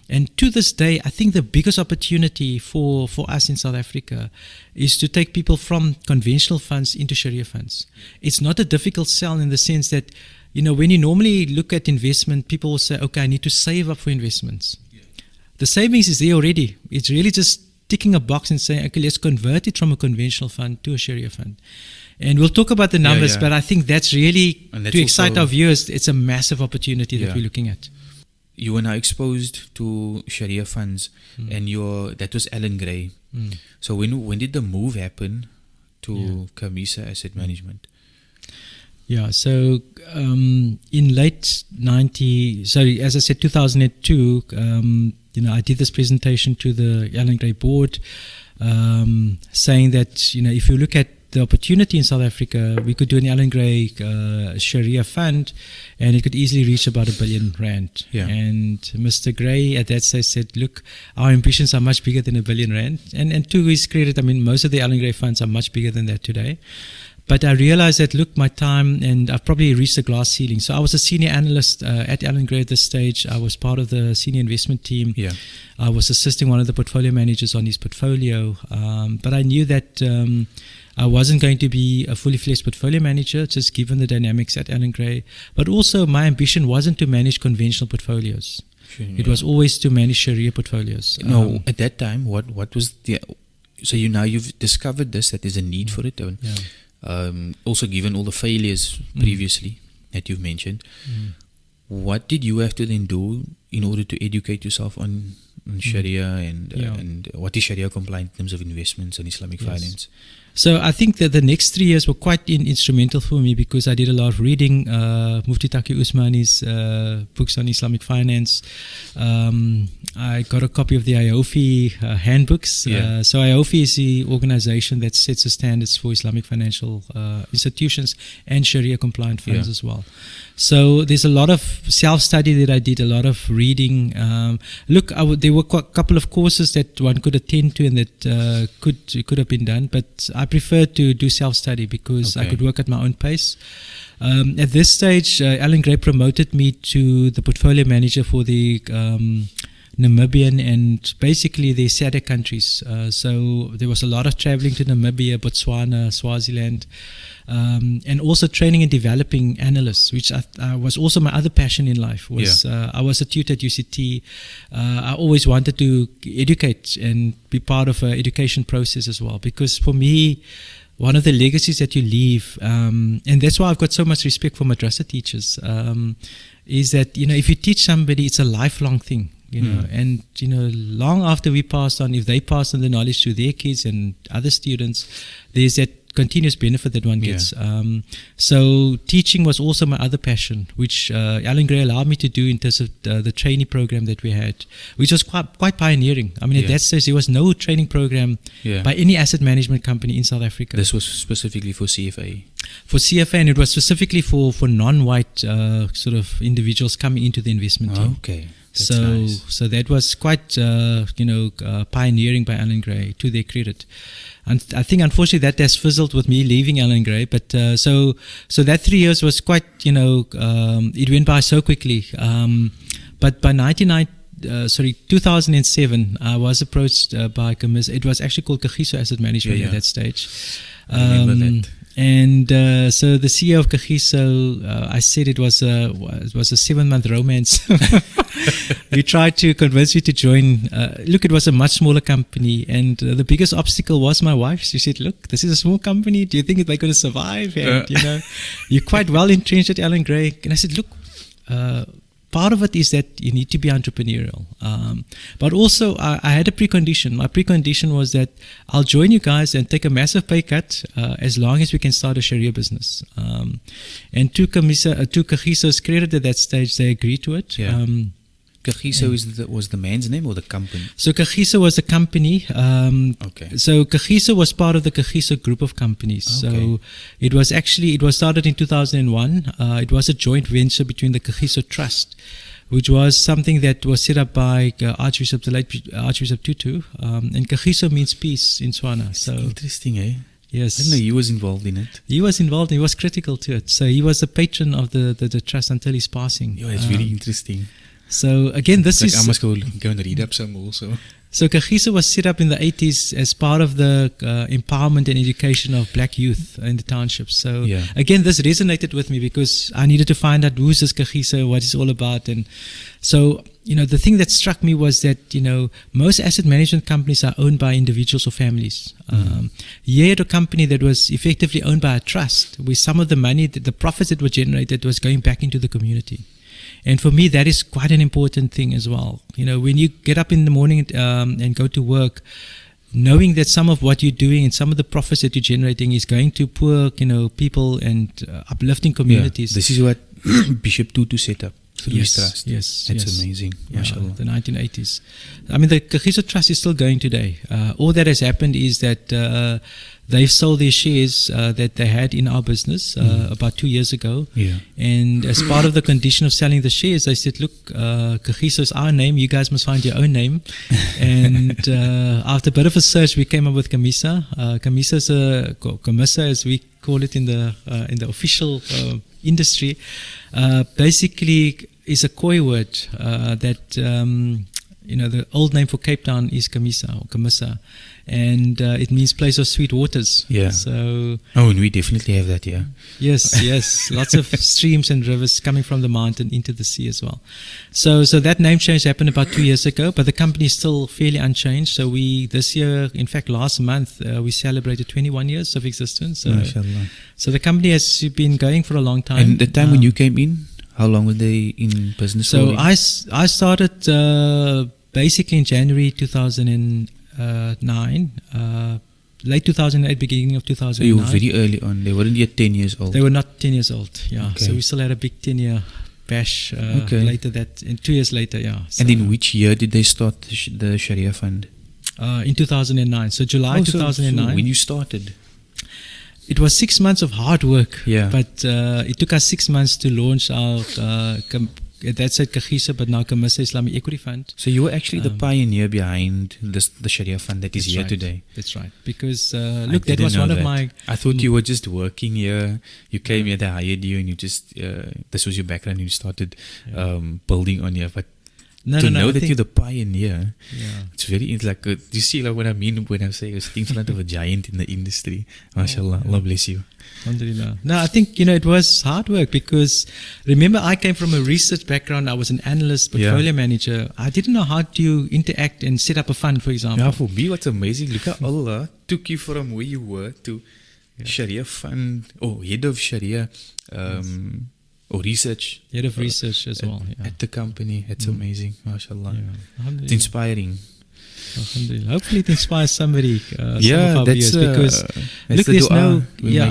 And to this day, I think the biggest opportunity for us in South Africa is to take people from conventional funds into Sharia funds. It's not a difficult sell in the sense that when you normally look at investment, people will say, okay, I need to save up for investments. Yeah. The savings is there already. It's really just ticking a box and saying, okay, let's convert it from a conventional fund to a Sharia fund. And we'll talk about the numbers, but I think that's really, to excite our viewers, it's a massive opportunity that we're looking at. You were now exposed to Sharia funds, and that was Alan Gray. So when did the move happen to Kamissa Asset Management? Yeah, so in late 2002, I did this presentation to the Alan Gray board, saying that, if you look at the opportunity in South Africa, we could do an Alan Gray Sharia fund, and it could easily reach about R1 billion. Yeah. And Mr. Gray at that stage said, look, our ambitions are much bigger than R1 billion. And to his credit, most of the Alan Gray funds are much bigger than that today. But I realized that, look, my time, and I've probably reached the glass ceiling. So I was a senior analyst at Alan Gray at this stage. I was part of the senior investment team. Yeah. I was assisting one of the portfolio managers on his portfolio. But I knew that I wasn't going to be a fully fledged portfolio manager, just given the dynamics at Alan Gray. But also my ambition wasn't to manage conventional portfolios. Sure, it was always to manage Sharia portfolios. No, at that time, what was the... So you've discovered that there's a need for it. Also given all the failures previously that you've mentioned, what did you have to then do in order to educate yourself on Sharia and what is Sharia compliant in terms of investments and Islamic finance? So I think that the next 3 years were quite instrumental for me, because I did a lot of reading, Mufti Taqi Usmani's books on Islamic finance. I got a copy of the IOFI handbooks. So IOFI is the organization that sets the standards for Islamic financial institutions and Sharia compliant funds as well. So there's a lot of self-study that I did, a lot of reading. There were a couple of courses that one could attend to and that could have been done, but I preferred to do self-study because I could work at my own pace. At this stage, Alan Gray promoted me to the portfolio manager for the Namibian and basically the SADC countries. So there was a lot of traveling to Namibia, Botswana, Swaziland, and also training and developing analysts, which was also my other passion in life. I was a tutor at UCT. I always wanted to educate and be part of an education process as well, because for me, one of the legacies that you leave, and that's why I've got so much respect for madrasa teachers, is that, if you teach somebody, it's a lifelong thing. And long after we passed on, if they pass on the knowledge to their kids and other students, there's that continuous benefit that one gets. So teaching was also my other passion, which Alan Gray allowed me to do in terms of the trainee program that we had, which was quite pioneering. At that stage, there was no training program by any asset management company in South Africa. This was specifically for CFA? For CFA, and it was specifically for non-white sort of individuals coming into the investment team. Okay. That's so nice. So that was quite pioneering by Alan Gray, to their credit. And I think unfortunately that has fizzled with me leaving Alan Gray. But so that 3 years was quite, it went by so quickly. But by 2007, I was approached by Kamissa. It was actually called Kamissa Asset Management at that stage. I remember that. And so the CEO of Kamissa, I said it was a 7-month romance. We tried to convince me to join. Look, it was a much smaller company, and the biggest obstacle was my wife. She said, "Look, this is a small company. Do you think they're going to survive? And you're quite well entrenched at Alan Gray." And I said, "Look, part of it is that you need to be entrepreneurial. But also, I had a precondition. My precondition was that I'll join you guys and take a massive pay cut as long as we can start a Sharia business." And to Kammissa's credit at that stage, they agreed to it. Kamissa was the man's name or the company? So Kamissa was a company. So Kamissa was part of the Kamissa group of companies. So it was started in 2001. It was a joint venture between the Kamissa Trust, which was something that was set up by Archbishop Tutu. And Kamissa means peace in Tswana. So interesting, eh? Yes. I didn't know he was involved in it. He was involved. He was critical to it. So he was the patron of the trust until his passing. Yeah, it's really interesting. So again, I must go and read up some also. So Kamissa was set up in the 80s as part of the empowerment and education of black youth in the townships. So again, this resonated with me because I needed to find out who's this Kamissa, what it's all about. And so, the thing that struck me was that, most asset management companies are owned by individuals or families. You had a company that was effectively owned by a trust, where some of the money, the profits that were generated was going back into the community. And for me, that is quite an important thing as well. When you get up in the morning and go to work, knowing that some of what you're doing and some of the profits that you're generating is going to poor, people and uplifting communities. This is what Bishop Tutu set up through his trust. Yes, It's amazing. MashaAllah. The 1980s. I mean, the Kamissa Trust is still going today. All that has happened is that they've sold their shares that they had in our business about 2 years ago. And as part of the condition of selling the shares, they said, look, Kamissa is our name. You guys must find your own name. And after a bit of a search, we came up with Kamissa. Kamissa, as we call it in the official industry, basically is a Khoi word that the old name for Cape Town is Kamissa or Kamissa, and it means place of sweet waters. So and we definitely have that here. Yes, lots of streams and rivers coming from the mountain into the sea as well. So that name change happened about 2 years ago, but the company is still fairly unchanged. So this year, in fact last month, we celebrated 21 years of existence. So the company has been going for a long time. And the time when you came in, how long were they in business? So I started basically in January 2009, late 2008, beginning of 2009. So you were very early on. They weren't yet 10 years old. They were not 10 years old. Okay. So we still had a big 10-year bash later. 2 years later. So, and in which year did they start the Sharia fund? In 2009. So July 2009. So when you started. It was 6 months of hard work, but it took us 6 months to launch our, that's at Kamissa, but now Kamissa Islamic Equity Fund. So you were actually the pioneer behind the Sharia fund that is here today. That's right. Because, look, that was one of my... I thought you were just working here. You came here, they hired you, and you just, this was your background, and you started building on here. But know that you're the pioneer, it's very, you see what I mean when I say you're sitting in front of a giant in the industry. MashaAllah, Allah bless you. Alhamdulillah. No, I think, it was hard work because remember I came from a research background. I was an analyst, portfolio manager. I didn't know how to interact and set up a fund, for example. Yeah, for me, what's amazing, look how Allah took you from where you were to Sharia fund, or head of Sharia, or research. Head of research as well. At the company. It's amazing. MashaAllah. It's inspiring. Alhamdulillah. Hopefully it inspires somebody. Some of our viewers, because look, there's I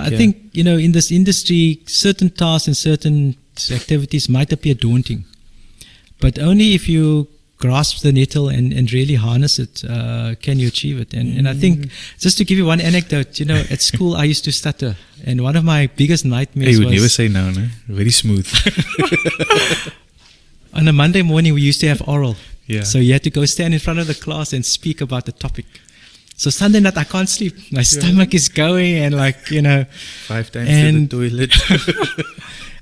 think, in this industry, certain tasks and certain activities might appear daunting. But only if you grasp the nettle and really harness it, can you achieve it. And I think, just to give you one anecdote, at school I used to stutter. And one of my biggest nightmares was... You would never say no, no? Very smooth. On a Monday morning, we used to have oral. Yeah. So you had to go stand in front of the class and speak about the topic. So Sunday night, I can't sleep. My stomach is going and 5 times to the toilet.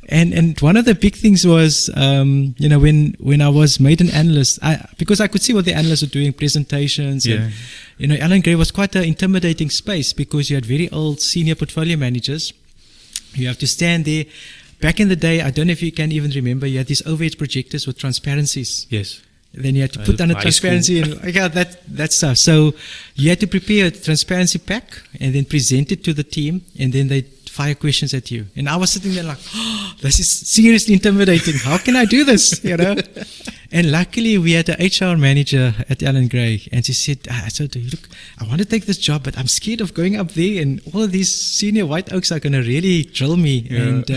And one of the big things was, when I was made an analyst, because I could see what the analysts were doing, presentations. And, Alan Gray was quite an intimidating space because you had very old senior portfolio managers. You have to stand there. Back in the day, I don't know if you can even remember, you had these overhead projectors with transparencies. Yes. Then you had to put on a transparency and that stuff. So you had to prepare a transparency pack and then present it to the team, and then they fire questions at you. And I was sitting there this is seriously intimidating. How can I do this? And luckily we had an HR manager at Alan Gray, and she said, look, I want to take this job, but I'm scared of going up there and all of these senior white oaks are going to really drill me. And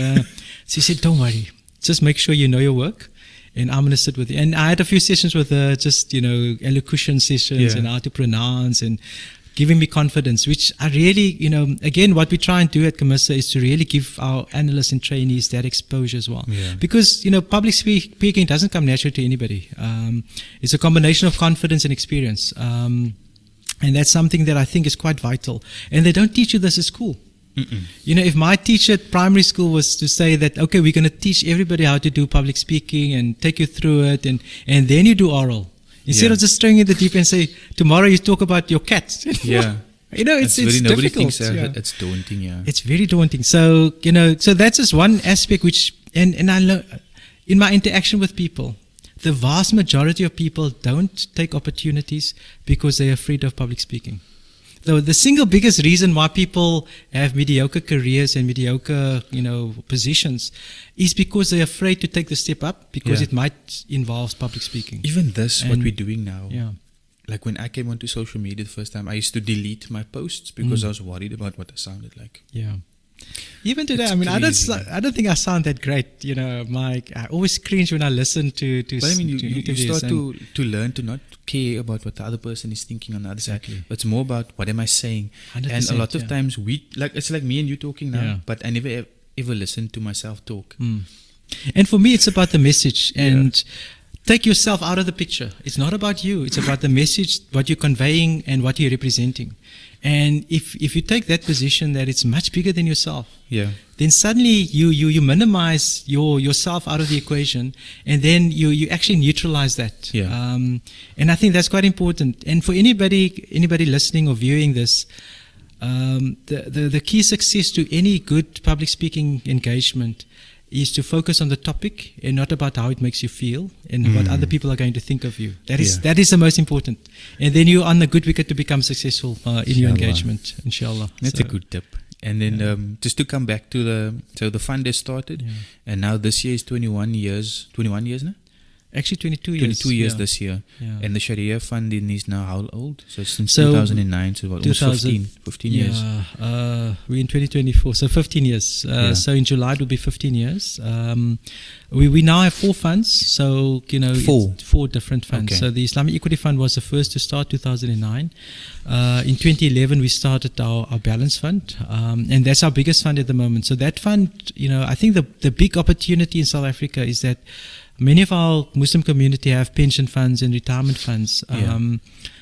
she said, don't worry, just make sure you know your work. And I'm going to sit with you. And I had a few sessions with her, just, elocution sessions and how to pronounce and giving me confidence, which I really, again, what we try and do at Kamissa is to really give our analysts and trainees that exposure as well. Yeah. Because, public speaking doesn't come naturally to anybody. It's a combination of confidence and experience. And that's something that I think is quite vital. And they don't teach you this at school. If my teacher at primary school was to say that, okay, we're going to teach everybody how to do public speaking and take you through it, and then you do oral. Instead of just throwing in the deep end and say, tomorrow you talk about your cat. Yeah. It's nobody difficult. thinks Yeah. it's daunting, yeah. It's very daunting. So, so that's just one aspect which, and I learn in my interaction with people, the vast majority of people don't take opportunities because they're afraid of public speaking. So the single biggest reason why people have mediocre careers and mediocre, positions is because they're afraid to take the step up because it might involve public speaking. Even this, what we're doing now. Yeah. Like when I came onto social media the first time, I used to delete my posts because I was worried about what I sounded like. Yeah. Even today, It's I mean, crazy. I don't think I sound that great, Mike. I always cringe when I listen to But I mean, you interviews start to learn to not care about what the other person is thinking on the other Exactly. side. It's more about what am I saying. 100%, And a lot of times it's like me and you talking now, Yeah. but I never ever listen to myself talk. And for me, it's about the message and take yourself out of the picture. It's not about you. It's about the message, what you're conveying and what you're representing. And if you take that position that it's much bigger than yourself, Yeah. then suddenly you minimize yourself out of the equation, and then you actually neutralize that. Yeah. And I think that's quite important. And for anybody listening or viewing this, the key success to any good public speaking engagement is to focus on the topic and not about how it makes you feel and what other people are going to think of you. That is the most important. And then you're on the good wicket to become successful in your engagement, inshallah. That's a good tip. And then just to come back to the fund has started, and now this year is 21 years. 21 years now? Actually, 22 years. 22 years this year. Yeah. And the Sharia fund is now how old? So since So 2009, so about almost 15 years. We're in 2024, so 15 years. So in July it will be 15 years. We now have 4 funds, so it's 4 different funds. Okay. So the Islamic Equity Fund was the first to start, 2009. In 2011 we started our Balance Fund, and that's our biggest fund at the moment. So that fund, I think the big opportunity in South Africa is that many of our Muslim community have pension funds and retirement funds.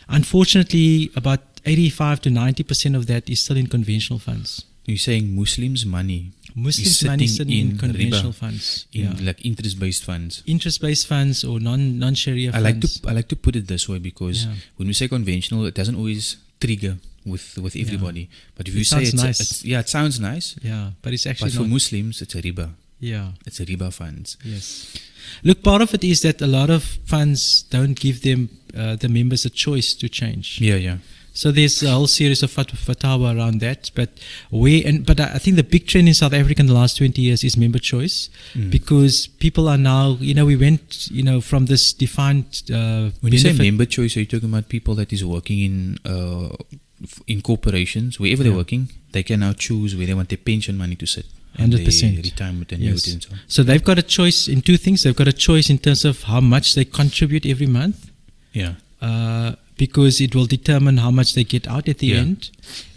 Unfortunately, about 85 to 90% of that is still in conventional funds. You're saying Muslims' money Muslims' money sitting in conventional funds, like interest-based funds. Interest-based funds or non-Sharia funds. I like to put it this way because when we say conventional, it doesn't always trigger with everybody. But if you say it sounds nice. Yeah, but it's actually for Muslims, it's a riba. Yeah, it's a riba funds. Yes. Look, part of it is that a lot of funds don't give them the members a choice to change. Yeah. So there's a whole series of fatwa around that. But I think the big trend in South Africa in the last 20 years is member choice, because people are now, we went, from this defined when you say member choice, are you talking about people that is working in corporations, wherever they're working, they can now choose where they want their pension money to sit. 100%. Retirement and annuity and so on. So they've got a choice in 2 things. They've got a choice in terms of how much they contribute every month. Yeah. Because it will determine how much they get out at the end.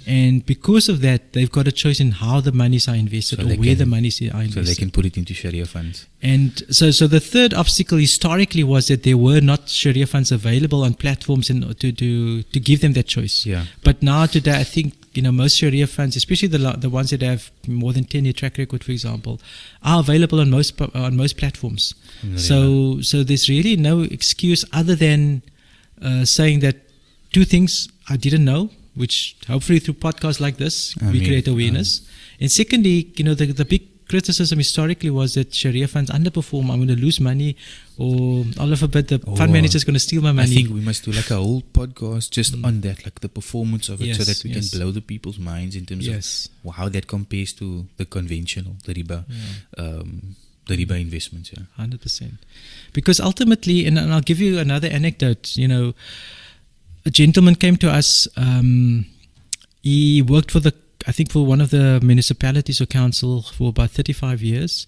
And because of that, they've got a choice in how the monies are invested, or where the monies are invested. So they can put it into Sharia funds. And so the third obstacle historically was that there were not Sharia funds available on platforms to give them that choice. Yeah. But now today, I think most Sharia funds, especially the ones that have more than 10-year track record, for example, are available on most platforms. So there's really no excuse other than saying that 2 things I didn't know, which hopefully through podcasts like this, we create awareness. And secondly, the big criticism historically was that Sharia funds underperform. I'm going to lose money, or all of a bit the fund manager is going to steal my money. I think we must do like a whole podcast just on that, like the performance of it, so that we can blow the people's minds in terms of how that compares to the conventional, the riba. The riba investments, 100%. Because ultimately, and I'll give you another anecdote, a gentleman came to us, he worked for one of the municipalities or council for about 35 years.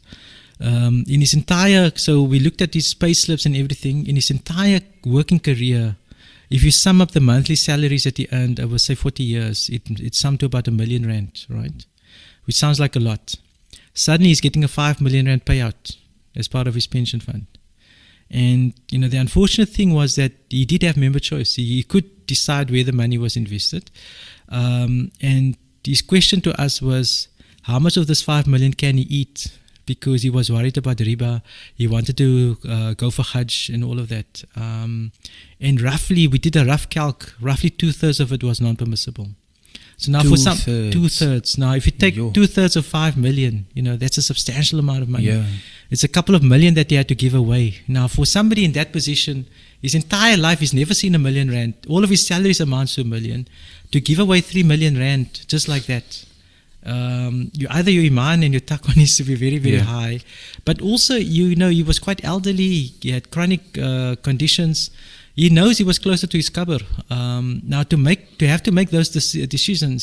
In his entire, so we looked at his pay slips and everything, in his entire working career, if you sum up the monthly salaries that he earned over, say, 40 years, it summed to about R1 million, right? Which sounds like a lot. Suddenly he's getting a R5 million payout as part of his pension fund. And, the unfortunate thing was that he did have member choice. He could decide where the money was invested. And his question to us was, how much of this 5 million can he eat because he was worried about riba. He wanted to go for Hajj and all of that. And roughly, we did a rough calc, roughly 2/3 of it was non-permissible. So now for some, 2/3. Now, if you take 2/3 of 5 million, that's a substantial amount of money. Yeah. It's a couple of million that he had to give away. Now, for somebody in that position, his entire life, he's never seen R1 million. All of his salaries amounts to R1 million. To give away 3 million rand just like that, either your iman and your taqwa needs to be very, very high. But also, he was quite elderly. He had chronic conditions. He knows he was closer to his qabr. Now, to have to make those decisions,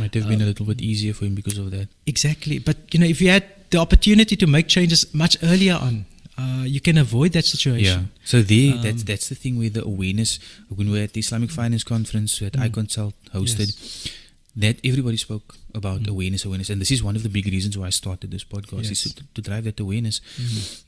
might have been a little bit easier for him because of that. Exactly. But, if you had the opportunity to make changes much earlier on, you can avoid that situation. Yeah. So that's the thing with the awareness. When we were at the Islamic Finance Conference that iConsult hosted, that everybody spoke about awareness. And this is one of the big reasons why I started this podcast, is to drive that awareness.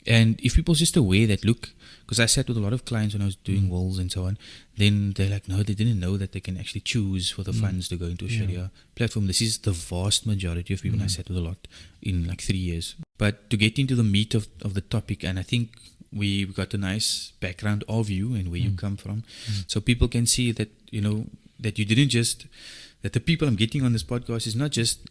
And if people just aware that, look, because I sat with a lot of clients when I was doing wills and so on, then they're like, no, they didn't know that they can actually choose for the funds to go into a Sharia platform. This is the vast majority of people I sat with a lot in like 3 years. But to get into the meat of the topic, and I think we got a nice background of you and where you come from, so people can see that, that you didn't just, that the people I'm getting on this podcast is not just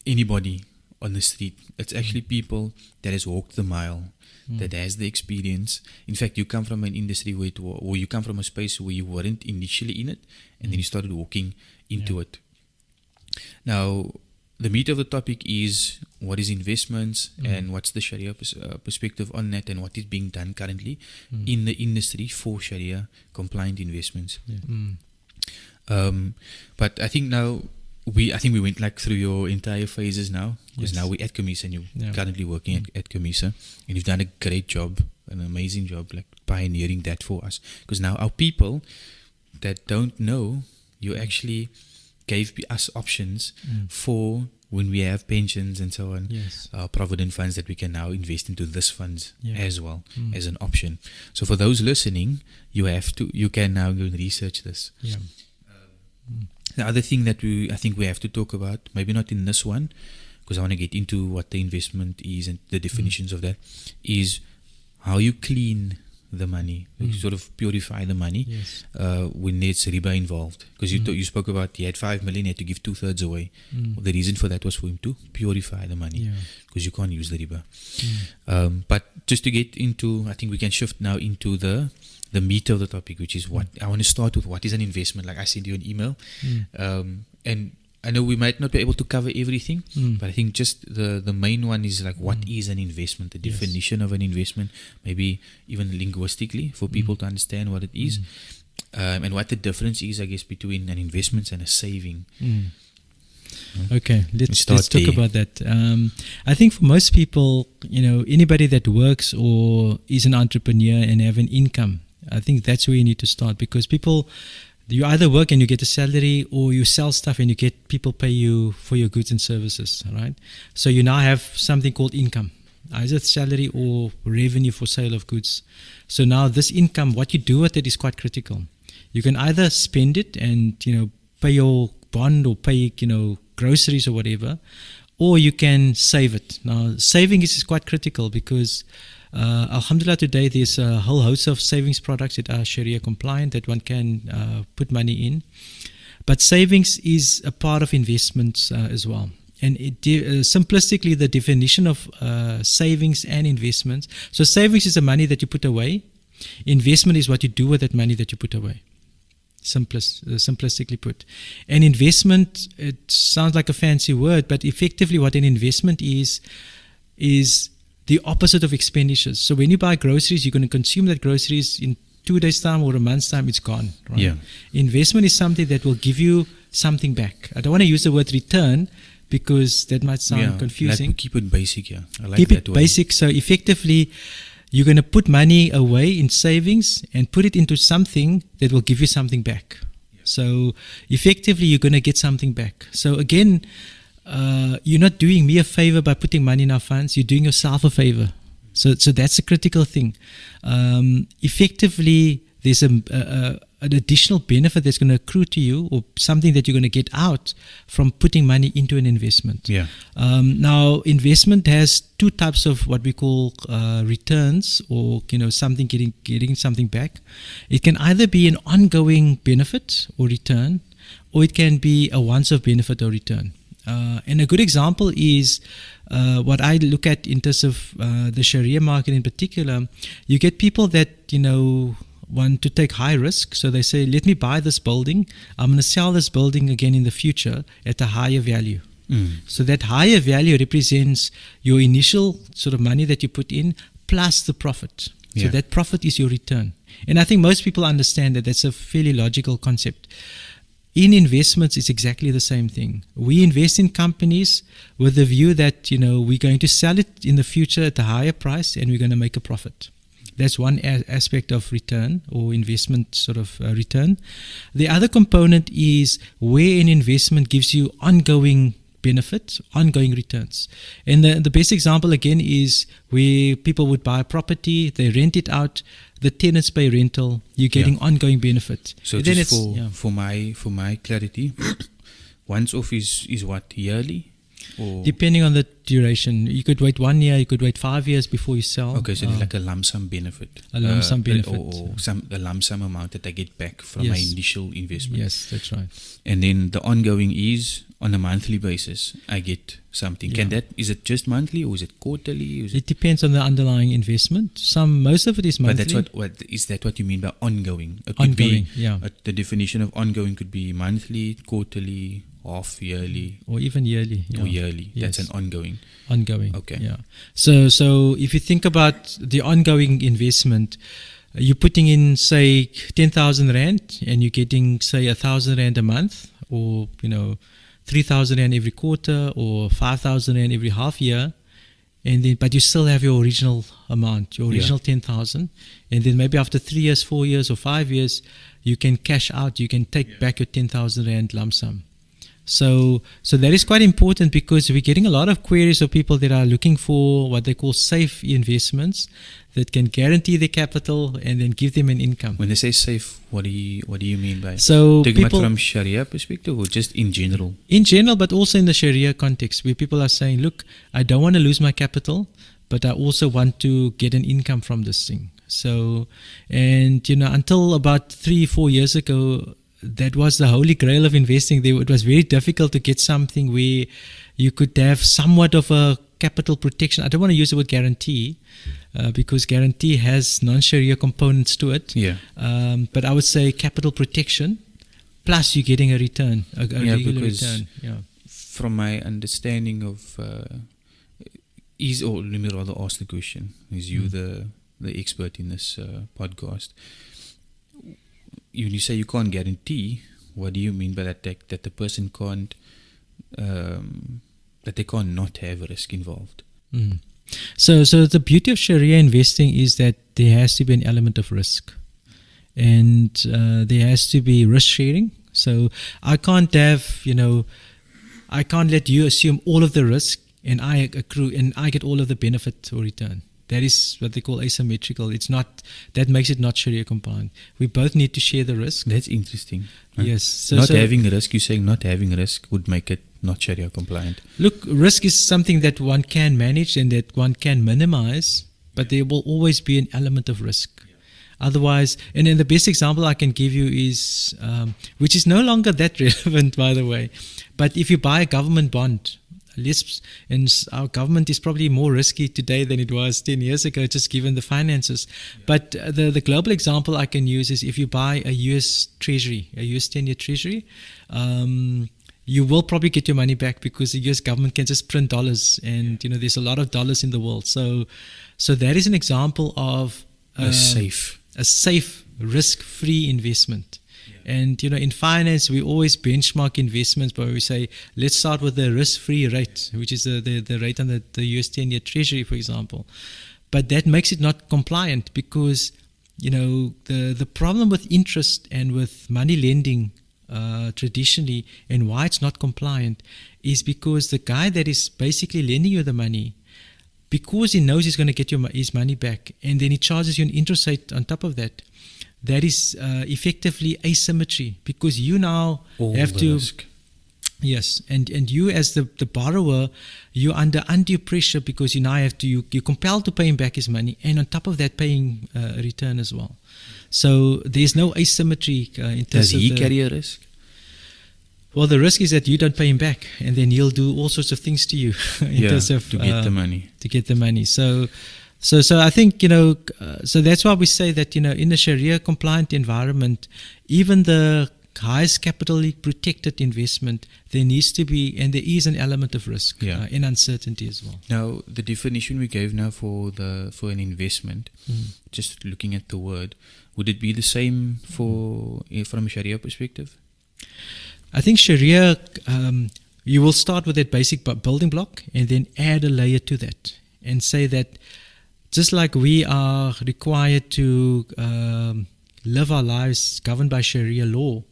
anybody on the street. It's actually people that has walked the mile, that has the experience. In fact, you come from an industry or you come from a space where you weren't initially in it, and then you started walking into it. Now, the meat of the topic is what is investments and what's the Sharia perspective on that, and what is being done currently in the industry for Sharia compliant investments. But I think now we went like through your entire phases now, because now we're at Kamissa and you're currently working at Kamissa, and you've done a great job, an amazing job, like pioneering that for us. Because now our people that don't know, you actually gave us options for when we have pensions and so on, provident funds that we can now invest into this funds as well as an option. So for those listening, you can now go and research this. The other thing that I think we have to talk about, maybe not in this one, because I want to get into what the investment is and the definitions of that, is how you clean the money, you sort of purify the money when there's riba involved. Because you spoke about he had 5 million, he had to give 2/3 away. Well, the reason for that was for him to purify the money, because you can't use the riba. But just to get into, I think we can shift now into the meat of the topic, which is what I want to start with. What is an investment? Like I sent you an email, and I know we might not be able to cover everything, but I think just the main one is like, what is an investment? The definition of an investment, maybe even linguistically for people to understand what it is, and what the difference is, I guess, between an investment and a saving. Okay, let's talk about that. I think for most people, anybody that works or is an entrepreneur and have an income, I think that's where you need to start, because people, you either work and you get a salary, or you sell stuff and people pay you for your goods and services, right? So you now have something called income, either salary or revenue for sale of goods. So now this income, what you do with it is quite critical. You can either spend it and, pay your bond or pay, groceries or whatever, or you can save it. Now, saving is quite critical because alhamdulillah, today there's a whole host of savings products that are Sharia compliant that one can put money in. But savings is a part of investments as well. And simplistically, the definition of savings and investments. So savings is the money that you put away. Investment is what you do with that money that you put away. Simplistically put. And investment, it sounds like a fancy word, but effectively what an investment is the opposite of expenditures. So when you buy groceries, you're going to consume that groceries in 2 days' time or a month's time, it's gone. Right? Yeah. Investment is something that will give you something back. I don't want to use the word return because that might sound confusing. Like keep it basic, I like keep that it basic. So effectively, you're going to put money away in savings and put it into something that will give you something back. Yeah. So effectively, you're going to get something back. So again, you're not doing me a favor by putting money in our funds. You're doing yourself a favor. So that's a critical thing. Effectively, there's an additional benefit that's going to accrue to you, or something that you're going to get out from putting money into an investment. Yeah. Now, investment has two types of what we call returns, or something getting something back. It can either be an ongoing benefit or return, or it can be a once-off benefit or return. And a good example is what I look at in terms of the Sharia market in particular. You get people that want to take high risk, so they say, let me buy this building, I'm going to sell this building again in the future at a higher value. So that higher value represents your initial sort of money that you put in plus the profit. So that profit is your return. And I think most people understand that that's a fairly logical concept. In investments, it's exactly the same thing. We invest in companies with the view that we're going to sell it in the future at a higher price, and we're going to make a profit. That's one aspect of return, or investment sort of return. The other component is where an investment gives you ongoing benefit, ongoing returns. And the best example again is where people would buy a property, they rent it out, the tenants pay rental, you're getting ongoing benefit. So then just for my clarity, once off is what, yearly? Or depending on the duration. You could wait 1 year, you could wait 5 years before you sell. Okay, so it's like a lump sum benefit. A lump sum benefit. Or a lump sum amount that I get back from my initial investment. Yes, that's right. And then the ongoing is on a monthly basis, I get something. Is it just monthly, or is it quarterly? It depends on the underlying investment. Most of it is monthly. But that's is that what you mean by ongoing? It ongoing, could be, the definition of ongoing could be monthly, quarterly, half yearly, or even yearly. Or yearly. Yes. That's an ongoing. Ongoing. Okay. Yeah. So if you think about the ongoing investment, you're putting in, say, 10,000 rand, and you're getting, say, 1,000 rand a month, or 3,000 rand every quarter, or 5,000 rand every half year, and then but you still have your original amount, your original 10,000, and then maybe after 3 years, 4 years, or 5 years, you can cash out, you can take back your 10,000 rand lump sum. So that is quite important, because we're getting a lot of queries of people that are looking for what they call safe investments that can guarantee the capital and then give them an income. When they say safe, what do you mean by? So people, from Sharia perspective, or just in general? In general, but also in the Sharia context, where people are saying, look, I don't want to lose my capital, but I also want to get an income from this thing. So, and until about 3-4 years ago, that was the holy grail of investing. It was very difficult to get something where you could have somewhat of a capital protection. I don't want to use the word guarantee, because guarantee has non-Sharia components to it. Yeah. But I would say capital protection, plus you're getting a return, a regular return. Yeah. From my understanding of, let me rather ask the question, is you the expert in this podcast? When you say you can't guarantee, what do you mean by that? That the person can't, that they can't not have risk involved? So the beauty of Sharia investing is that there has to be an element of risk, and there has to be risk sharing. So I can't have, I can't let you assume all of the risk and I accrue and I get all of the benefit or return. That is what they call asymmetrical. It's not, that makes it not Sharia compliant. We both need to share the risk. That's interesting. Yes. So having risk, you're saying not having risk would make it not Sharia compliant. Look, risk is something that one can manage and that one can minimize, but there will always be an element of risk. Otherwise, and then the best example I can give you is, which is no longer that relevant, by the way, but if you buy a government bond, and our government is probably more risky today than it was 10 years ago, just given the finances. But the global example I can use is if you buy a US Treasury, a US 10-year Treasury, you will probably get your money back because the US government can just print dollars, and there's a lot of dollars in the world. So that is an example of a safe, risk-free investment. And in finance, we always benchmark investments where we say, let's start with the risk-free rate, which is the rate on the US 10-year Treasury, for example. But that makes it not compliant because the problem with interest and with money lending traditionally, and why it's not compliant, is because the guy that is basically lending you the money, because he knows he's going to get his money back, and then he charges you an interest rate on top of that, that is effectively asymmetry, because you now All have the to risk. Yes, and you as the borrower, you're under undue pressure, because you now have to you're compelled to pay him back his money, and on top of that paying a return as well. So there's no asymmetry in terms Does of he carry a risk? Well, the risk is that you don't pay him back, and then he'll do all sorts of things to you in terms of to get the money. To get the money. So I think so that's why we say that in a Sharia compliant environment, even the highest capitally protected investment, there needs to be, and there is an element of risk and uncertainty as well. Now, the definition we gave now for an investment, just looking at the word, would it be the same from a Sharia perspective? I think Sharia, you will start with that basic building block and then add a layer to that and say that just like we are required to live our lives governed by Sharia law,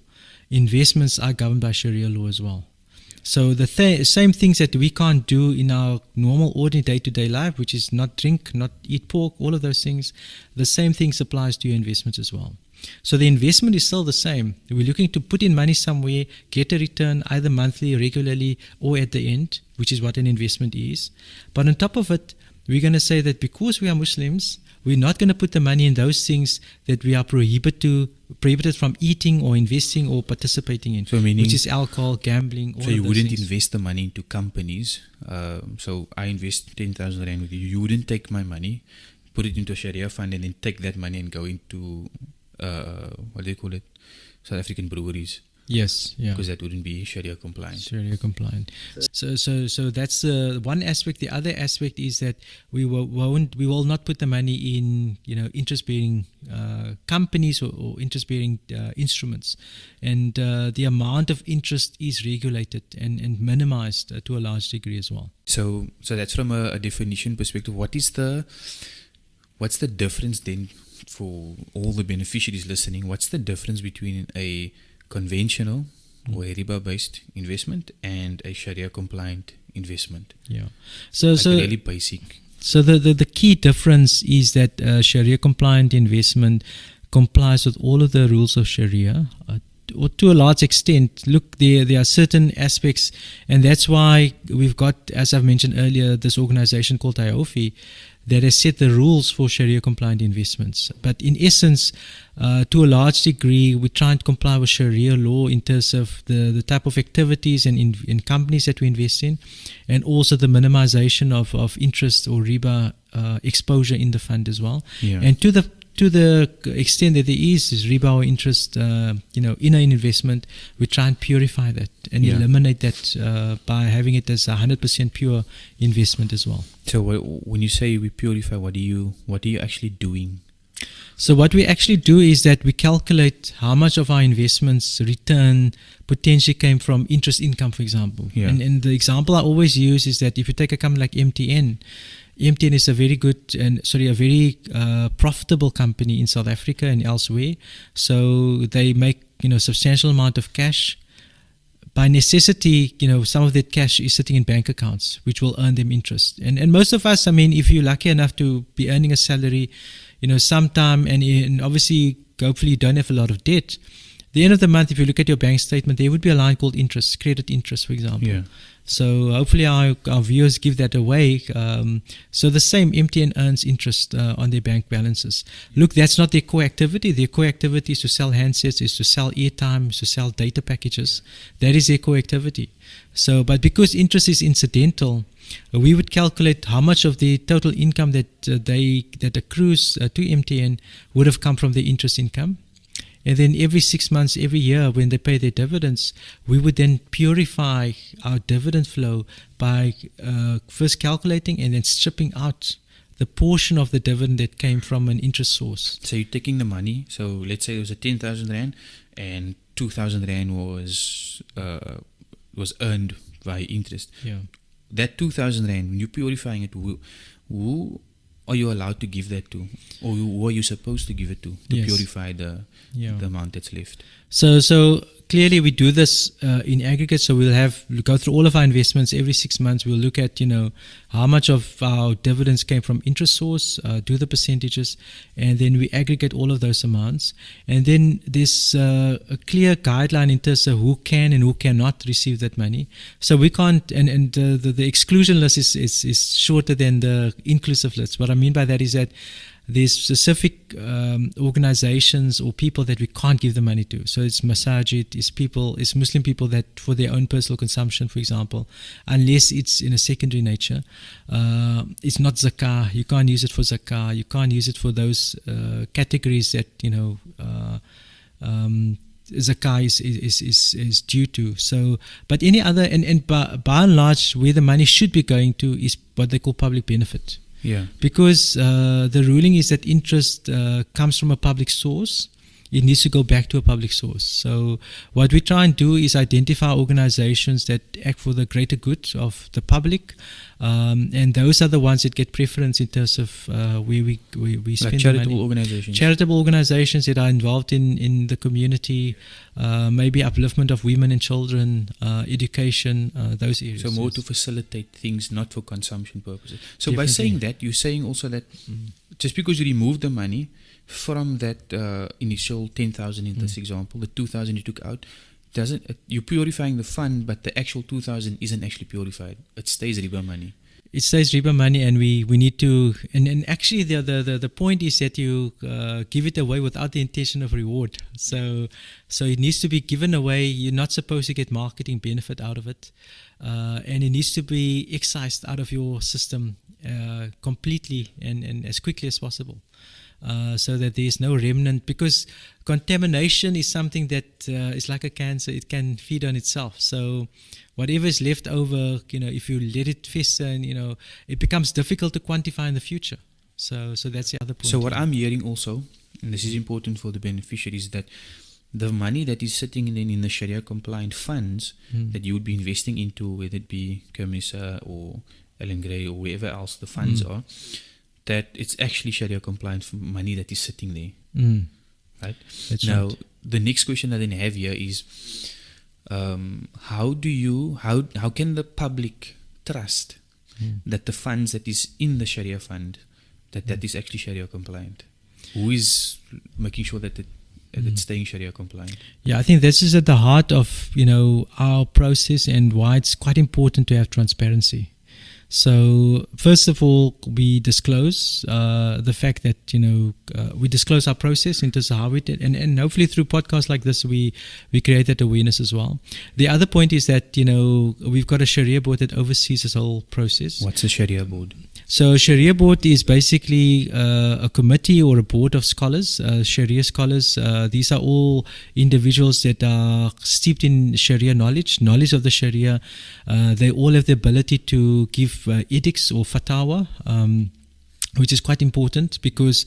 investments are governed by Sharia law as well. So the same things that we can't do in our normal, ordinary day-to-day life, which is not drink, not eat pork, all of those things, the same thing applies to your investments as well. So the investment is still the same. We're looking to put in money somewhere, get a return either monthly, regularly, or at the end, which is what an investment is. But on top of it, we're going to say that because we are Muslims, we're not going to put the money in those things that we are prohibited from eating or investing or participating in, so meaning, which is alcohol, gambling, all so of you those wouldn't things. invest the money into companies. So I invest 10,000 rand with you. You wouldn't take my money, put it into a Sharia fund, and then take that money and go into what do you call it? South African breweries. Yes, yeah. Because that wouldn't be Sharia compliant. Sharia compliant. So that's one aspect. The other aspect is that we will not put the money in interest-bearing companies or interest-bearing instruments, and the amount of interest is regulated and minimized to a large degree as well. So that's from a definition perspective. What's the difference then for all the beneficiaries listening? What's the difference between a conventional or a riba-based investment and a Sharia-compliant investment? Yeah. So really basic. So the key difference is that Sharia-compliant investment complies with all of the rules of Sharia. Or to a large extent, look, there are certain aspects, and that's why we've got, as I've mentioned earlier, this organization called IOFI that has set the rules for Sharia-compliant investments. But in essence, to a large degree, we try and comply with Sharia law in terms of the type of activities and in companies that we invest in, and also the minimization of interest or riba exposure in the fund as well. Yeah. And to the extent that there is riba or interest, in an investment, we try and purify that and eliminate that by having it as 100% pure investment as well. So when you say we purify, what are you actually doing? So what we actually do is that we calculate how much of our investments return potentially came from interest income, for example. Yeah. And the example I always use is that if you take a company like MTN is a very very profitable company in South Africa and elsewhere. So they make substantial amount of cash. By necessity, some of that cash is sitting in bank accounts, which will earn them interest. And most of us, if you're lucky enough to be earning a salary, sometime, and obviously, hopefully you don't have a lot of debt. At the end of the month, if you look at your bank statement, there would be a line called interest, credit interest, for example. Yeah. So hopefully our viewers give that away. So the same MTN earns interest on their bank balances. Look, that's not their core activity. Their core activity is to sell handsets, is to sell airtime, is to sell data packages. That is their core activity. So, but because interest is incidental, we would calculate how much of the total income that accrues to MTN would have come from the interest income. And then every 6 months, every year, when they pay their dividends, we would then purify our dividend flow by first calculating and then stripping out the portion of the dividend that came from an interest source. So you're taking the money. So let's say it was a 10,000 rand, and 2,000 rand was earned by interest. Yeah. That 2,000 rand, when you're purifying it, who are you allowed to give that to, or who are you supposed to give it to Yes. purify the amount that's left? So clearly we do this in aggregate. So we'll go through all of our investments every 6 months. We'll look at, how much of our dividends came from interest source, do the percentages, and then we aggregate all of those amounts. And then there's a clear guideline in terms of who can and who cannot receive that money. So we can't, and the exclusion list is shorter than the inclusive list. What I mean by that is that there's specific organizations or people that we can't give the money to. So it's masajid, it's Muslim people that for their own personal consumption, for example, unless it's in a secondary nature. It's not zakah. You can't use it for zakah. You can't use it for those categories that zakah is due to. So, but any other, and by and large, where the money should be going to is what they call public benefit. Yeah. Because the ruling is that interest comes from a public source. It needs to go back to a public source. So what we try and do is identify organizations that act for the greater good of the public, and those are the ones that get preference in terms of where we spend like charitable money. organizations. Charitable organizations that are involved in the community, maybe upliftment of women and children, education, those areas. So more to facilitate things, not for consumption purposes. So Definitely. by saying that, you're saying also that just because you remove the money from that initial 10,000 in this example, the 2,000 you took out, you're purifying the fund, but the actual 2,000 isn't actually purified. It stays riba money. It stays riba money, and we need to, and actually the point is that you give it away without the intention of reward. So it needs to be given away. You're not supposed to get marketing benefit out of it, and it needs to be excised out of your system completely and as quickly as possible. So that there is no remnant, because contamination is something that is like a cancer. It can feed on itself. So whatever is left over, if you let it fester, and it becomes difficult to quantify in the future. So that's the other point. So what I'm hearing also, and this is important for the beneficiaries, that the money that is sitting in the Sharia compliant funds that you would be investing into, whether it be Kamissa or Ellen Gray or wherever else the funds are, that it's actually Sharia compliant money that is sitting there. Right? That's now, right. The next question that I have here is, how can the public trust that the funds that is in the Sharia fund, that is actually Sharia compliant? Who is making sure that it's staying Sharia compliant? Yeah, I think this is at the heart of our process, and why it's quite important to have transparency. So first of all, we disclose the fact that we disclose our process in terms of how we did, and hopefully through podcasts like this we create that awareness as well. The other point is that we've got a Sharia board that oversees this whole process. What's a Sharia board? So Sharia board is basically a committee or a board of scholars, Sharia scholars. These are all individuals that are steeped in Sharia knowledge of the Sharia. They all have the ability to give edicts or fatwa, which is quite important, because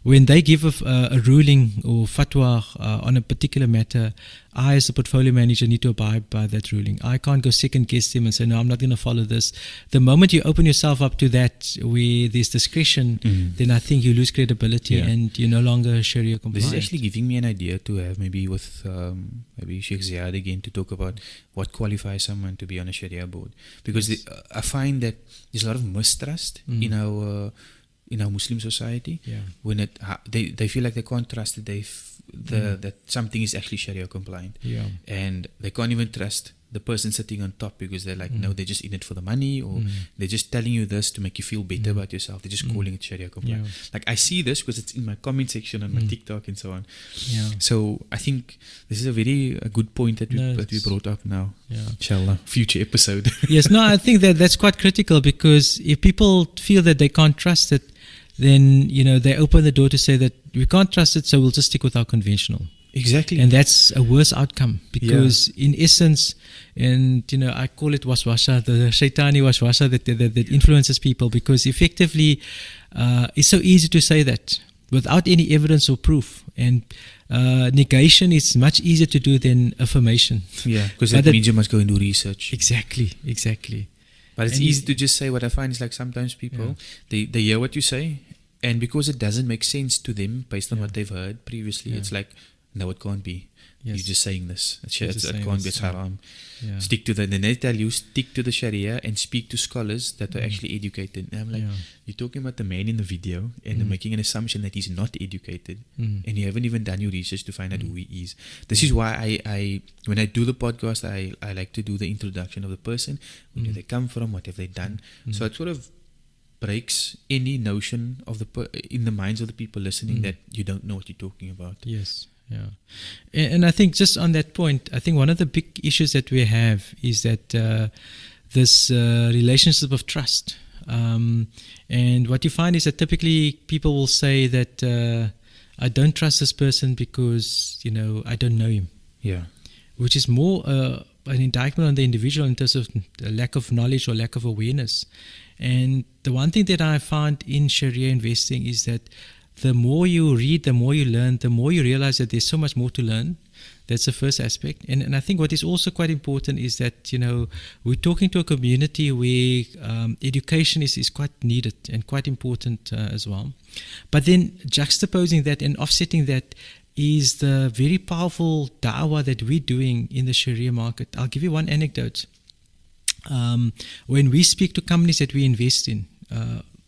when they give a ruling or fatwa on a particular matter, I as a portfolio manager need to abide by that ruling. I can't go second guess them and say, no, I'm not going to follow this. The moment you open yourself up to that, where there's discretion, then I think you lose credibility and you're no longer Sharia compliant. This is actually giving me an idea to have maybe with maybe Sheikh Ziad again, to talk about what qualifies someone to be on a Sharia board. Because I find that there's a lot of mistrust in our Muslim society, when they feel like they can't trust that that something is actually Sharia compliant, and they can't even trust the person sitting on top, because they're like, no, they're just in it for the money, or they're just telling you this to make you feel better about yourself. They're just calling it Sharia compliant. Like, I see this because it's in my comment section on my TikTok and so on. So I think this is a very good point that we brought up now. Inshallah, future episode. Yes, no, I think that's quite critical, because if people feel that they can't trust it, then they open the door to say that we can't trust it, so we'll just stick with our conventional. Exactly. And that's a worse outcome, because in essence, and I call it waswasha, the shaitani waswasha that influences people, because effectively it's so easy to say that without any evidence or proof, and negation is much easier to do than affirmation. Yeah, because that means you must go and do research. Exactly. But it's easy to just say. What I find is, like, sometimes people, they hear what you say, and because it doesn't make sense to them based on what they've heard previously, it's like, no, it can't be. Yes. You're just saying this. It just saying can't be. this, It's haram. Yeah. Stick to the. Then they tell you stick to the Sharia and speak to scholars that are actually educated. And I'm like, you're talking about the man in the video and they're making an assumption that he's not educated, and you haven't even done your research to find out who he is. This is why I when I do the podcast, I like to do the introduction of the person, where do they come from, what have they done. So it sort of breaks any notion of in the minds of the people listening that you don't know what you're talking about. Yes. Yeah. And I think just on that point, I think one of the big issues that we have is that this relationship of trust. And what you find is that typically people will say that I don't trust this person because, I don't know him. Yeah. Which is more an indictment on the individual in terms of lack of knowledge or lack of awareness. And the one thing that I find in Sharia investing is that the more you read, the more you learn, the more you realize that there's so much more to learn. That's the first aspect. And I think what is also quite important is that, we're talking to a community where education is quite needed and quite important as well. But then juxtaposing that and offsetting that is the very powerful da'wah that we're doing in the Sharia market. I'll give you one anecdote. When we speak to companies that we invest in,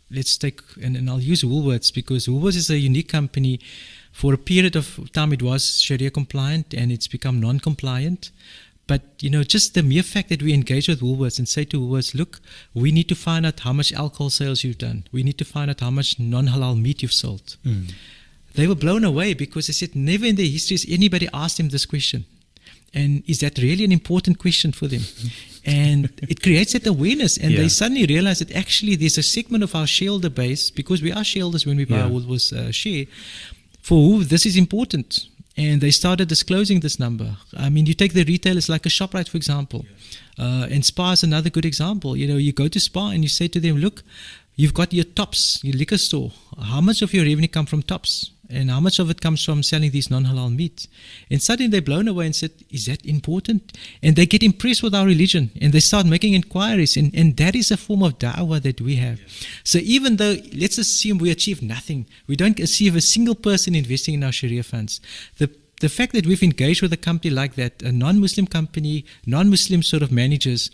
let's take, and I'll use Woolworths because Woolworths is a unique company. For a period of time, it was Sharia compliant and it's become non-compliant. But, just the mere fact that we engage with Woolworths and say to Woolworths, look, we need to find out how much alcohol sales you've done. We need to find out how much non-halal meat you've sold. They were blown away because they said never in their history has anybody asked them this question. And is that really an important question for them? And it creates that awareness, and they suddenly realize that actually there's a segment of our shareholder base, because we are shareholders when we buy a Woolworths share, for who this is important. And they started disclosing this number. I mean, you take the retailers like a ShopRite, for example, and Spar is another good example. You go to Spar and you say to them, look, you've got your Tops, your liquor store. How much of your revenue come from Tops? And how much of it comes from selling these non-halal meats? And suddenly they're blown away and said, is that important? And they get impressed with our religion and they start making inquiries. And that is a form of da'wah that we have. So even though, let's assume we achieve nothing, we don't achieve a single person investing in our Sharia funds. The fact that we've engaged with a company like that, a non-Muslim company, non-Muslim sort of managers,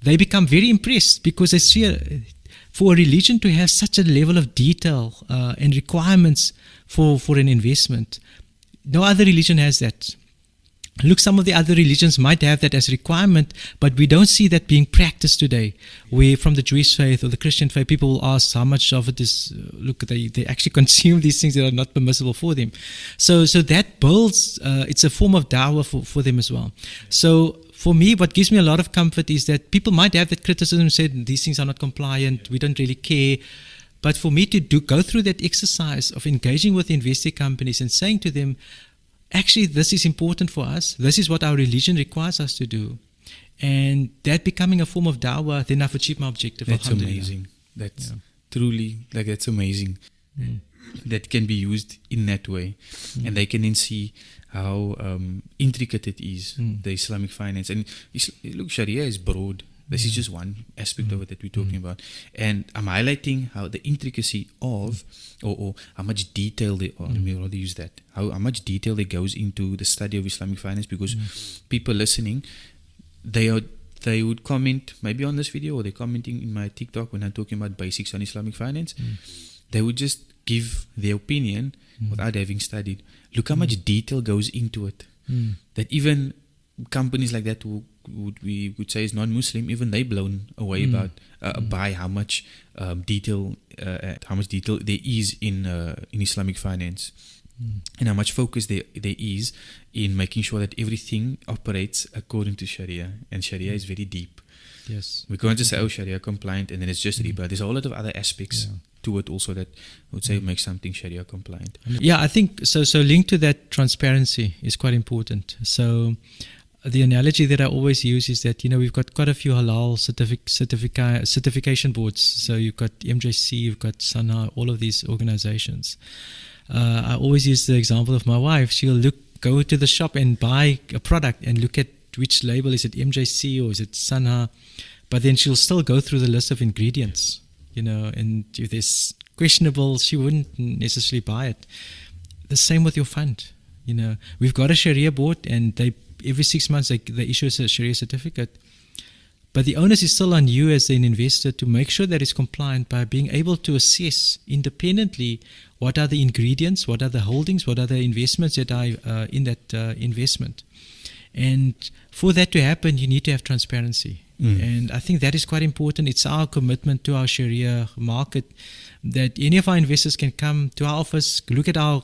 they become very impressed because they see for a religion to have such a level of detail and requirements for an investment. No other religion has that. Look, some of the other religions might have that as a requirement, but we don't see that being practiced today. Where from the Jewish faith or the Christian faith, people will ask how much of it is, look, they actually consume these things that are not permissible for them. So that builds, it's a form of da'wah for them as well. So for me, what gives me a lot of comfort is that people might have that criticism and say, these things are not compliant, we don't really care. But for me to go through that exercise of engaging with investing companies and saying to them, actually, this is important for us. This is what our religion requires us to do. And that becoming a form of da'wah, then I've achieved my objective. That's amazing. That's truly, that's amazing. That can be used in that way. And they can then see how intricate it is, the Islamic finance. And look, Sharia is broad. This is just one aspect of it that we're talking about. And I'm highlighting how the intricacy of, or how much detail they are, let me rather use that, how much detail there goes into the study of Islamic finance, because people listening, they would comment maybe on this video, or they're commenting in my TikTok when I'm talking about basics on Islamic finance. They would just give their opinion without having studied. Look how much detail goes into it. That even companies like that we would say is non-Muslim, even they blown away about by how much detail there is in Islamic finance, and how much focus there is in making sure that everything operates according to Sharia, and Sharia is very deep. Yes, we can't just say Sharia compliant and then it's just riba. There's a whole lot of other aspects to it also that I would say makes something Sharia compliant. Yeah, I think so. So linked to that, transparency is quite important. So the analogy that I always use is that, we've got quite a few halal certification boards. So you've got MJC, you've got Sana, all of these organizations. I always use the example of my wife. She'll go to the shop and buy a product and look at which label, is it MJC or is it Sana? But then she'll still go through the list of ingredients, and if there's questionable, she wouldn't necessarily buy it. The same with your fund. We've got a Sharia board, and they every 6 months they issue a Sharia certificate. But the onus is still on you as an investor to make sure that it's compliant by being able to assess independently what are the ingredients, what are the holdings, what are the investments that are in that investment. And for that to happen, you need to have transparency. And I think that is quite important. It's our commitment to our Sharia market that any of our investors can come to our office, look at our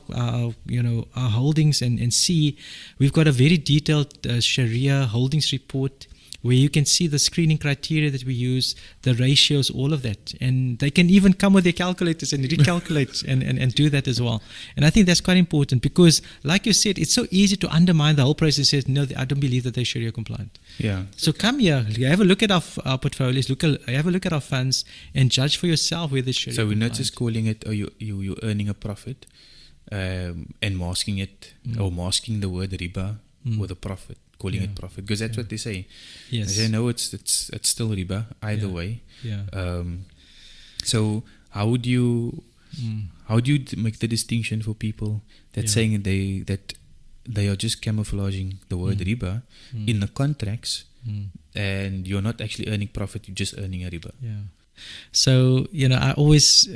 holdings and see. We've got a very detailed Sharia holdings report where you can see the screening criteria that we use, the ratios, all of that. And they can even come with their calculators and recalculate and do that as well. And I think that's quite important because, like you said, it's so easy to undermine the whole process. Says, no, I don't believe that they're Sharia compliant. Yeah. So come here, have a look at our portfolios, have a look at our funds, and judge for yourself whether it's Sharia So we're compliant. not just calling it, you're earning a profit and masking it, or masking the word riba with a profit. Calling it profit, because that's what they say. Yes. They say no, it's still riba either way. Yeah. So how would you make the distinction for people that saying that they are just camouflaging the word riba in the contracts, and you're not actually earning profit, you're just earning a riba. Yeah. So, I was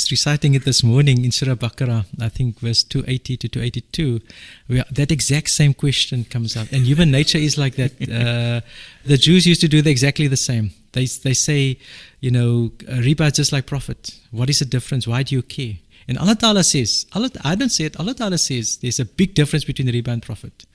reciting it this morning in Surah Baqarah, I think verse 280 to 282, where that exact same question comes up. And human nature is like that. The Jews used to do exactly the same. They say, riba is just like profit. What is the difference? Why do you care? And Allah Ta'ala says, I don't say it, Allah Ta'ala says there's a big difference between riba and profit.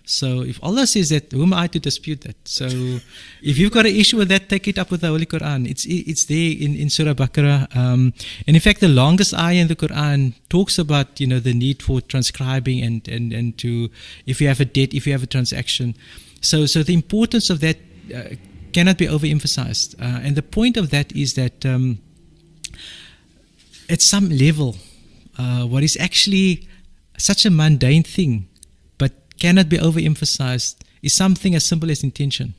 So if Allah says that, who am I to dispute that? So if you've got an issue with that, take it up with the Holy Quran. It's there in Surah Baqarah. And in fact, the longest ayah in the Quran talks about, the need for transcribing and to, if you have a debt, if you have a transaction. So the importance of that cannot be overemphasized. And the point of that is that at some level, what is actually such a mundane thing, cannot be overemphasized, is something as simple as intention.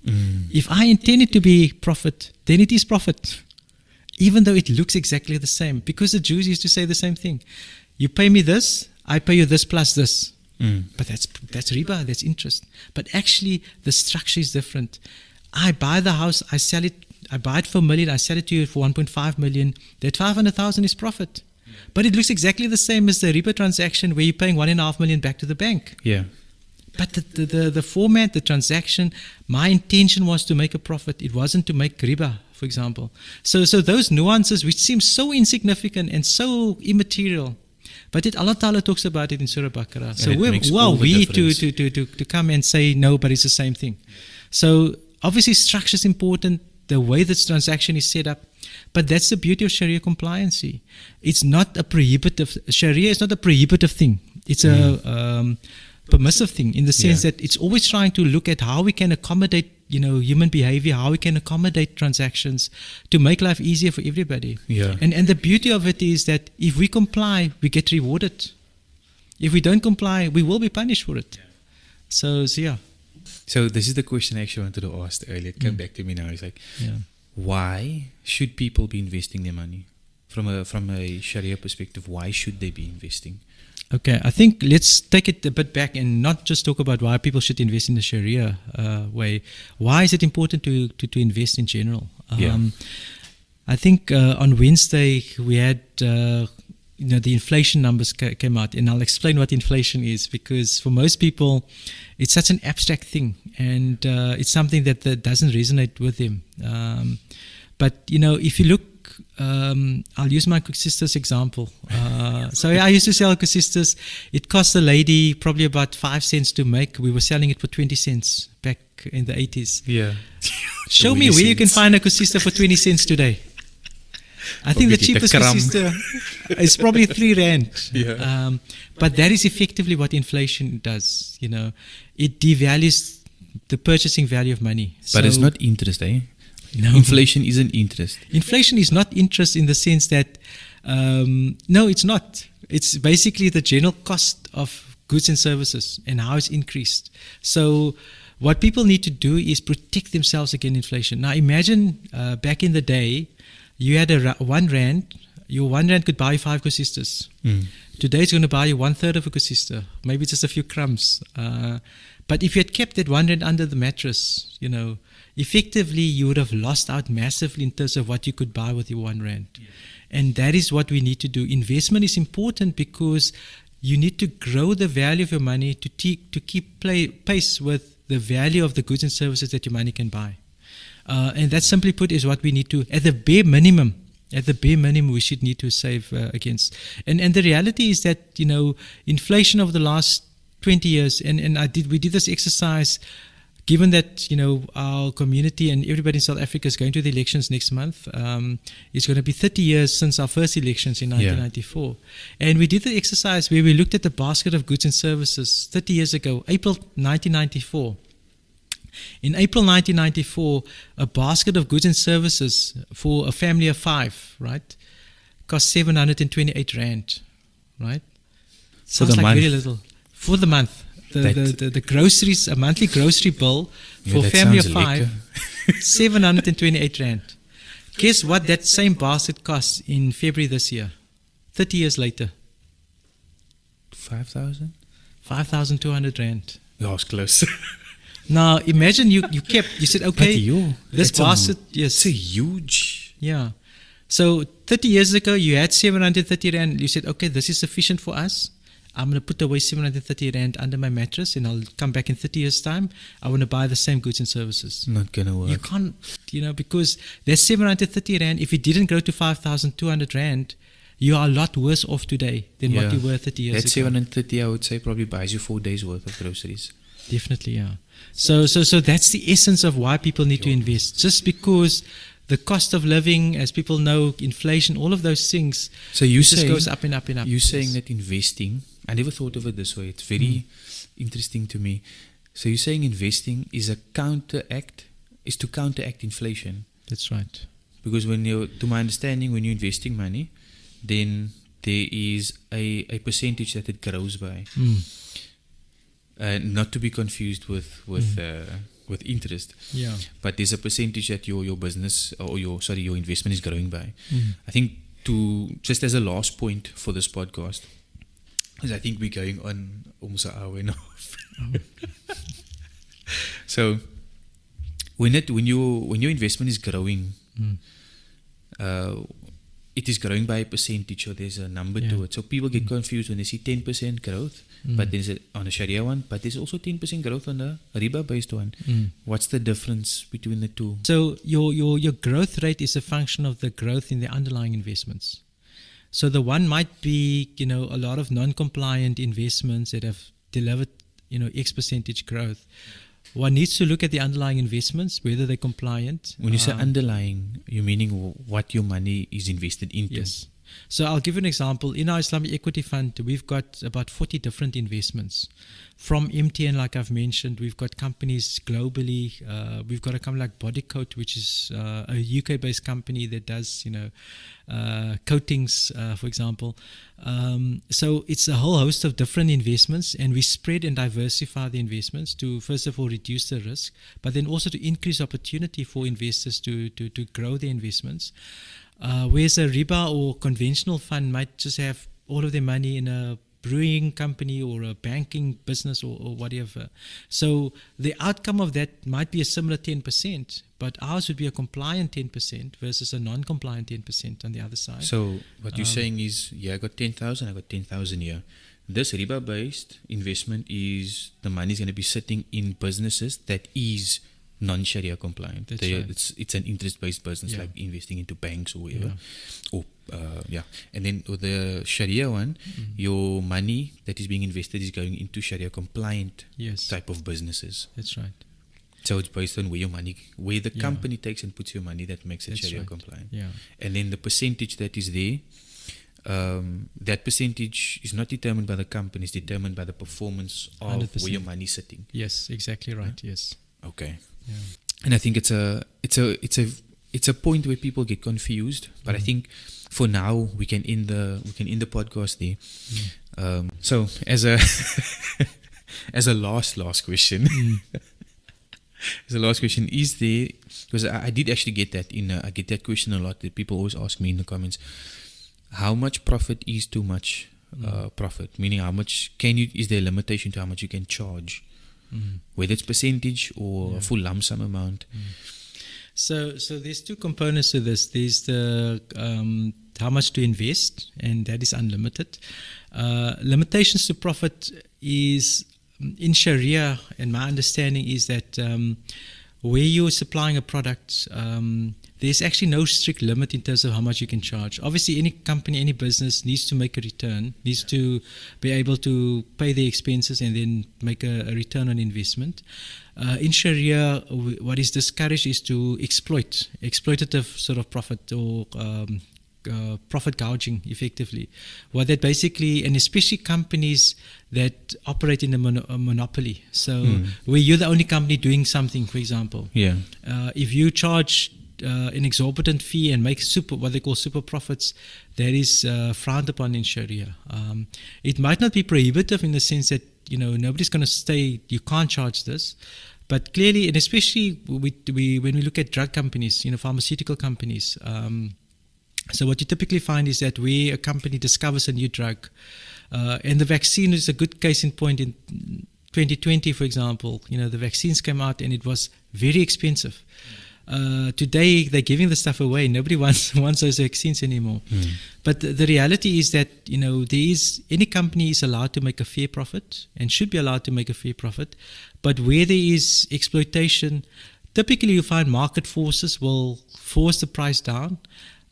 If I intend it to be profit, then it is profit, even though it looks exactly the same, because the Jews used to say the same thing. You pay me this, I pay you this plus this. But that's riba, that's interest. But actually the structure is different. I buy the house, I sell it, I buy it for $1 million, I sell it to you for 1.5 million. That 500,000 is profit. But it looks exactly the same as the riba transaction where you're paying 1.5 million back to the bank. Yeah. But the format, the transaction, my intention was to make a profit. It wasn't to make riba, for example. So those nuances which seem so insignificant and so immaterial, but Allah Ta'ala talks about it in Surah Baqarah. So we to come and say no, but it's the same thing. So obviously structure is important, the way this transaction is set up. But that's the beauty of Sharia compliancy. It's not a prohibitive, Sharia is not a prohibitive thing. It's a permissive thing in the sense that it's always trying to look at how we can accommodate, human behavior, how we can accommodate transactions to make life easier for everybody. Yeah. And the beauty of it is that if we comply, we get rewarded. If we don't comply, we will be punished for it. So yeah. So this is the question I actually wanted to ask earlier. It came back to me now. It's like, why should people be investing their money? From a Sharia perspective, why should they be investing? Okay, I think let's take it a bit back and not just talk about why people should invest in the Sharia way. Why is it important to invest in general? I think on Wednesday we had the inflation numbers came out, and I'll explain what inflation is, because for most people it's such an abstract thing, and it's something that doesn't resonate with them. But if you look, I'll use my Kamissa example. So I used to sell Kamissa. It cost the lady probably about 5 cents to make. We were selling it for 20 cents back in the 80s. Yeah. Show me where you can find a Kamissa for 20 cents today. I think the cheapest Kamissa is probably 3 rand. Yeah. But that is effectively what inflation does. It devalues the purchasing value of money. But it's not interest, eh? No. Inflation isn't interest. Inflation is not interest in the sense that, no, it's not. It's basically the general cost of goods and services and how it's increased. So what people need to do is protect themselves against inflation. Now imagine back in the day, you had 1 rand, your 1 rand could buy you 5 Kusistas. Today it's going to buy you 1/3 of a Kusista, maybe just a few crumbs. But if you had kept that 1 rand under the mattress, effectively you would have lost out massively in terms of what you could buy with your 1 rand. Yeah. And that is what we need to do. Investment is important because you need to grow the value of your money to keep pace with the value of the goods and services that your money can buy. And that, simply put, is what we need to, at the bare minimum, we should need to save against. And the reality is that, inflation over the last 20 years, and we did this exercise, given that, our community and everybody in South Africa is going to the elections next month. It's going to be 30 years since our first elections in 1994. Yeah. And we did the exercise where we looked at the basket of goods and services 30 years ago, April 1994. In April 1994, a basket of goods and services for a family of 5, right, cost 728 rand, right? Sounds like very little. For the month. The groceries, a monthly grocery bill for a family of 5, 728 rand. Guess what that same basket costs in February this year, 30 years later? 5,000? 5,200 rand. That was close. Now imagine you said, okay, this basket, yes, it's a huge. Yeah. So 30 years ago you had 730 rand. You said, okay, this is sufficient for us. I'm going to put away 730 rand under my mattress and I'll come back in 30 years' time. I want to buy the same goods and services. Not going to work. You can't, because there's 730 rand. If it didn't grow to 5,200 rand, you are a lot worse off today than what you were 30 years ago. That 730, I would say, probably buys you 4 days worth of groceries. Definitely, yeah. So that's the essence of why people need to invest. Just because the cost of living, as people know, inflation, all of those things, so you just goes up and up and up. You're saying that investing, I never thought of it this way. It's very interesting to me. So you're saying investing is to counteract inflation. That's right. Because to my understanding, when you're investing money, then there is a percentage that it grows by. Not to be confused with interest. Yeah. But there's a percentage that your business or your investment is growing by. I think just as a last point for this podcast, because I think we're going on almost an hour and a half. So when your investment is growing, it is growing by a percentage, or there's a number to it. So people get confused when they see 10% growth, but there's on a Sharia one, but there's also 10% growth on a riba-based one. What's the difference between the two? So your growth rate is a function of the growth in the underlying investments. So the one might be, a lot of non-compliant investments that have delivered, X percentage growth. One needs to look at the underlying investments, whether they're compliant. When you say underlying, you're meaning what your money is invested into? Yes. So I'll give you an example. In our Islamic Equity Fund, we've got about 40 different investments. From MTN, like I've mentioned, we've got companies globally. We've got a company like Bodycoat, which is a UK-based company that does, coatings, for example. So it's a whole host of different investments, and we spread and diversify the investments to, first of all, reduce the risk, but then also to increase opportunity for investors to grow their investments. Whereas a riba or conventional fund might just have all of their money in a brewing company or a banking business or whatever. So the outcome of that might be a similar 10%, but ours would be a compliant 10% versus a non-compliant 10% on the other side. So what you're saying is, I got 10,000, I got 10,000 here. This riba-based investment is the money is going to be sitting in businesses that is non-Sharia compliant. That's right. It's an interest-based business, like investing into banks or whatever. And then with the Sharia one, your money that is being invested is going into Sharia compliant type of businesses. That's right. So it's based on where the company takes and puts your money that makes it Sharia compliant. Yeah. And then the percentage that is there, that percentage is not determined by the company, it's determined by the performance of 100%. Where your money is sitting. Yes, exactly right. Yes. Okay. Yeah. And I think it's a point where people get confused, but I think for now we can end the podcast there. So as a last question, as a last question, is there, because I did actually get that I get that question a lot, that people always ask me in the comments, how much profit is too much profit? Meaning, how much is there a limitation to how much you can charge? Whether it's percentage or a full lump sum amount. So there's two components to this. There's the how much to invest, and that is unlimited. Limitations to profit is in Sharia, and my understanding is that where you're supplying a product, there's actually no strict limit in terms of how much you can charge. Obviously, any company, any business needs to make a return, needs to be able to pay the expenses and then make a return on investment. In Sharia, what is discouraged is to exploitative sort of profit or profit gouging, effectively. What that basically, and especially companies that operate in a monopoly. So where you're the only company doing something, for example. Yeah. If you charge an exorbitant fee and make what they call super profits, that is frowned upon in Sharia. It might not be prohibitive in the sense that nobody's going to say you can't charge this, but clearly, and especially when we look at drug companies, pharmaceutical companies. So what you typically find is that where a company discovers a new drug, and the vaccine is a good case in point. In 2020, for example, the vaccines came out and it was very expensive. Today they're giving the stuff away. Nobody wants those vaccines anymore. But the reality is that any company is allowed to make a fair profit and should be allowed to make a fair profit. But where there is exploitation, typically you find market forces will force the price down.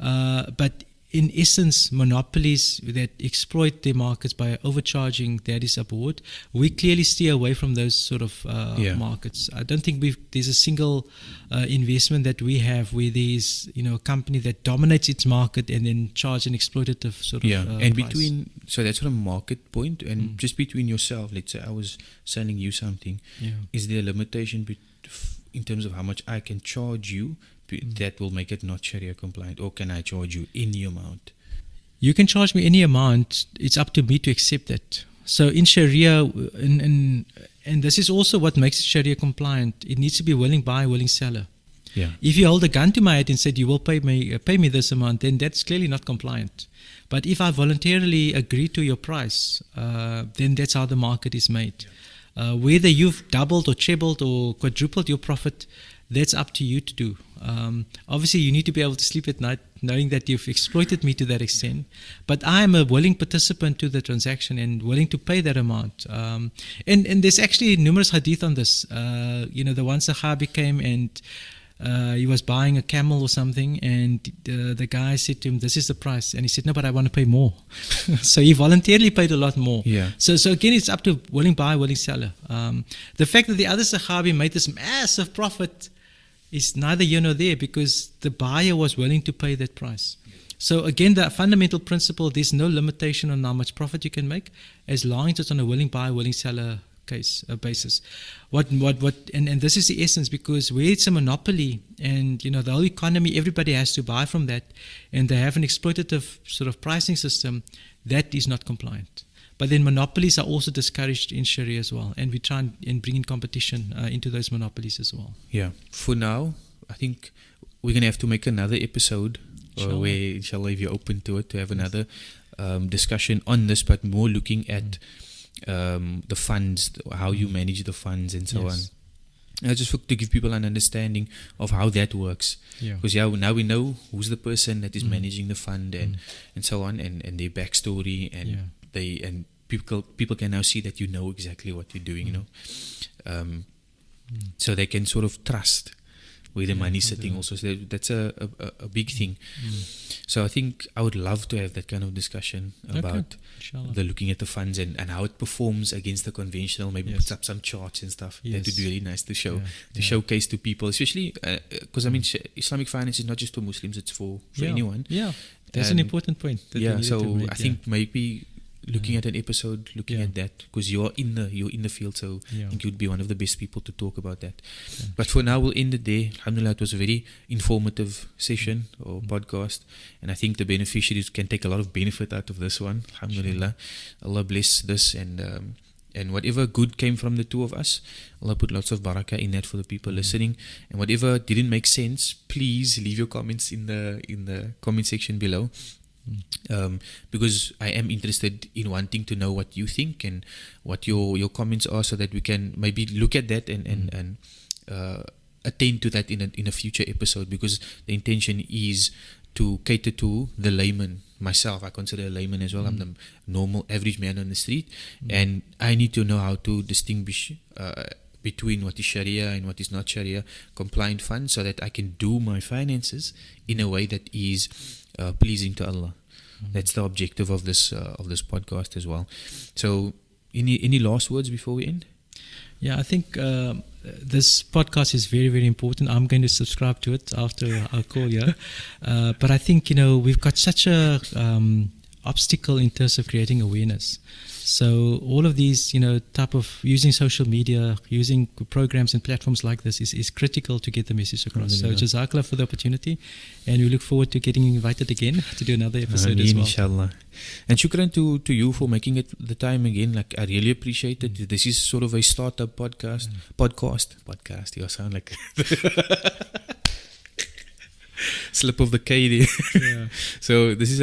But in essence, monopolies that exploit their markets by overcharging, that is abhorred. We clearly steer away from those sort of markets. I don't think there's a single investment that we have where there's a company that dominates its market and then charge an exploitative sort of and price. So that's sort of market point, and just between yourself, let's say I was selling you something, is there a limitation in terms of how much I can charge you that will make it not Sharia compliant, or can I charge you any amount? You can charge me any amount. It's up to me to accept that. So in Sharia, and this is also what makes it Sharia compliant, it needs to be willing buyer, willing seller. Yeah. If you hold a gun to my head and said you will pay me this amount, then that's clearly not compliant. But if I voluntarily agree to your price, then that's how the market is made. Whether you've doubled or trebled or quadrupled your profit, that's up to you to do. Obviously, you need to be able to sleep at night knowing that you've exploited me to that extent. But I am a willing participant to the transaction and willing to pay that amount. And there's actually numerous hadith on this. The one Sahabi came and he was buying a camel or something, and the guy said to him, "This is the price," and he said, "No, but I want to pay more." So he voluntarily paid a lot more. Yeah. So again, it's up to willing buyer, willing seller. The fact that the other Sahabi made this massive profit is neither here nor there, because the buyer was willing to pay that price. So again, the fundamental principle: there's no limitation on how much profit you can make, as long as it's on a willing buyer, willing seller basis. And this is the essence, because where it's a monopoly and the whole economy, everybody has to buy from that, and they have an exploitative sort of pricing system, that is not compliant. But then monopolies are also discouraged in Sharia as well, and we try and bring in competition into those monopolies as well. Yeah. For now, I think we're going to have to make another episode where, inshallah, if you're open to it, to have another discussion on this, but more looking at the funds, how you manage the funds and so on. Just to give people an understanding of how that works. Because now we know who's the person that is managing the fund and so on, and their backstory, and people can now see that you know exactly what you're doing, so they can sort of trust where the money is sitting also. So that's a big thing. So I think I would love to have that kind of discussion about the looking at the funds and how it performs against the conventional, maybe put up some charts and stuff. That would be really nice to show, showcase to people, especially because Islamic finance is not just for Muslims, it's for anyone. That's an important point. So I think maybe looking at an episode, looking at that, because you're in the field, so I think you'd be one of the best people to talk about that. But for now, we'll end it there. Alhamdulillah, it was a very informative session or podcast, and I think the beneficiaries can take a lot of benefit out of this one. Alhamdulillah, Allah bless this, and whatever good came from the two of us, Allah put lots of barakah in that for the people listening. And whatever didn't make sense, please leave your comments in the comment section below. because I am interested in wanting to know what you think and what your comments are, so that we can maybe look at that and attend to that in a future episode, because the intention is to cater to the layman. Myself, I consider a layman as well. I'm the normal average man on the street, and I need to know how to distinguish between what is Sharia and what is not Sharia compliant funds, so that I can do my finances in a way that is pleasing to Allah. That's the objective of this podcast as well. So, any last words before we end? Yeah, I think this podcast is very, very important. I'm going to subscribe to it after our call here. But I think, we've got such a obstacle in terms of creating awareness. So all of these, type of using social media, using programs and platforms like this is critical to get the message across. So Jazakallah for the opportunity, and we look forward to getting invited again to do another episode as well. Inshallah. And shukran to you for making it the time again. Like, I really appreciate it. This is sort of a startup podcast. Podcast. You sound like slip of the K there. Yeah. So this is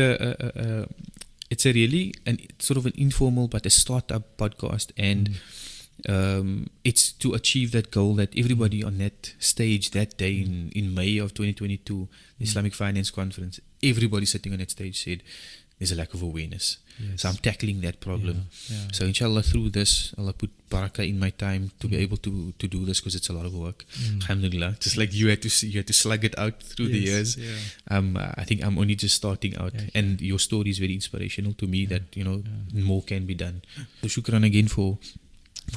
it's a really sort of an informal but a startup podcast, and it's to achieve that goal that everybody on that stage that day in May of 2022, the Islamic Finance Conference, everybody sitting on that stage said there's a lack of awareness. Yes. So I'm tackling that problem. Yeah. So inshallah, through this, Allah put barakah in my time to be able to do this, because it's a lot of work. Alhamdulillah. Just like you had to slug it out through the years. Yeah. I think I'm only just starting out, and your story is very inspirational to me that more can be done. So shukran again for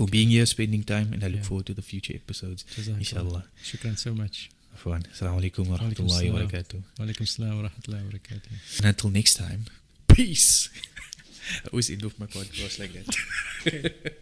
being here, spending time, and I look forward to the future episodes. Inshallah. Shukran so much. Assalamu alaikum wa rahmatullahi wa barakatuh. Wa alaikum assalam wa rahmatullahi wa barakatuh. And until next time, peace. I always end off my podcast like that.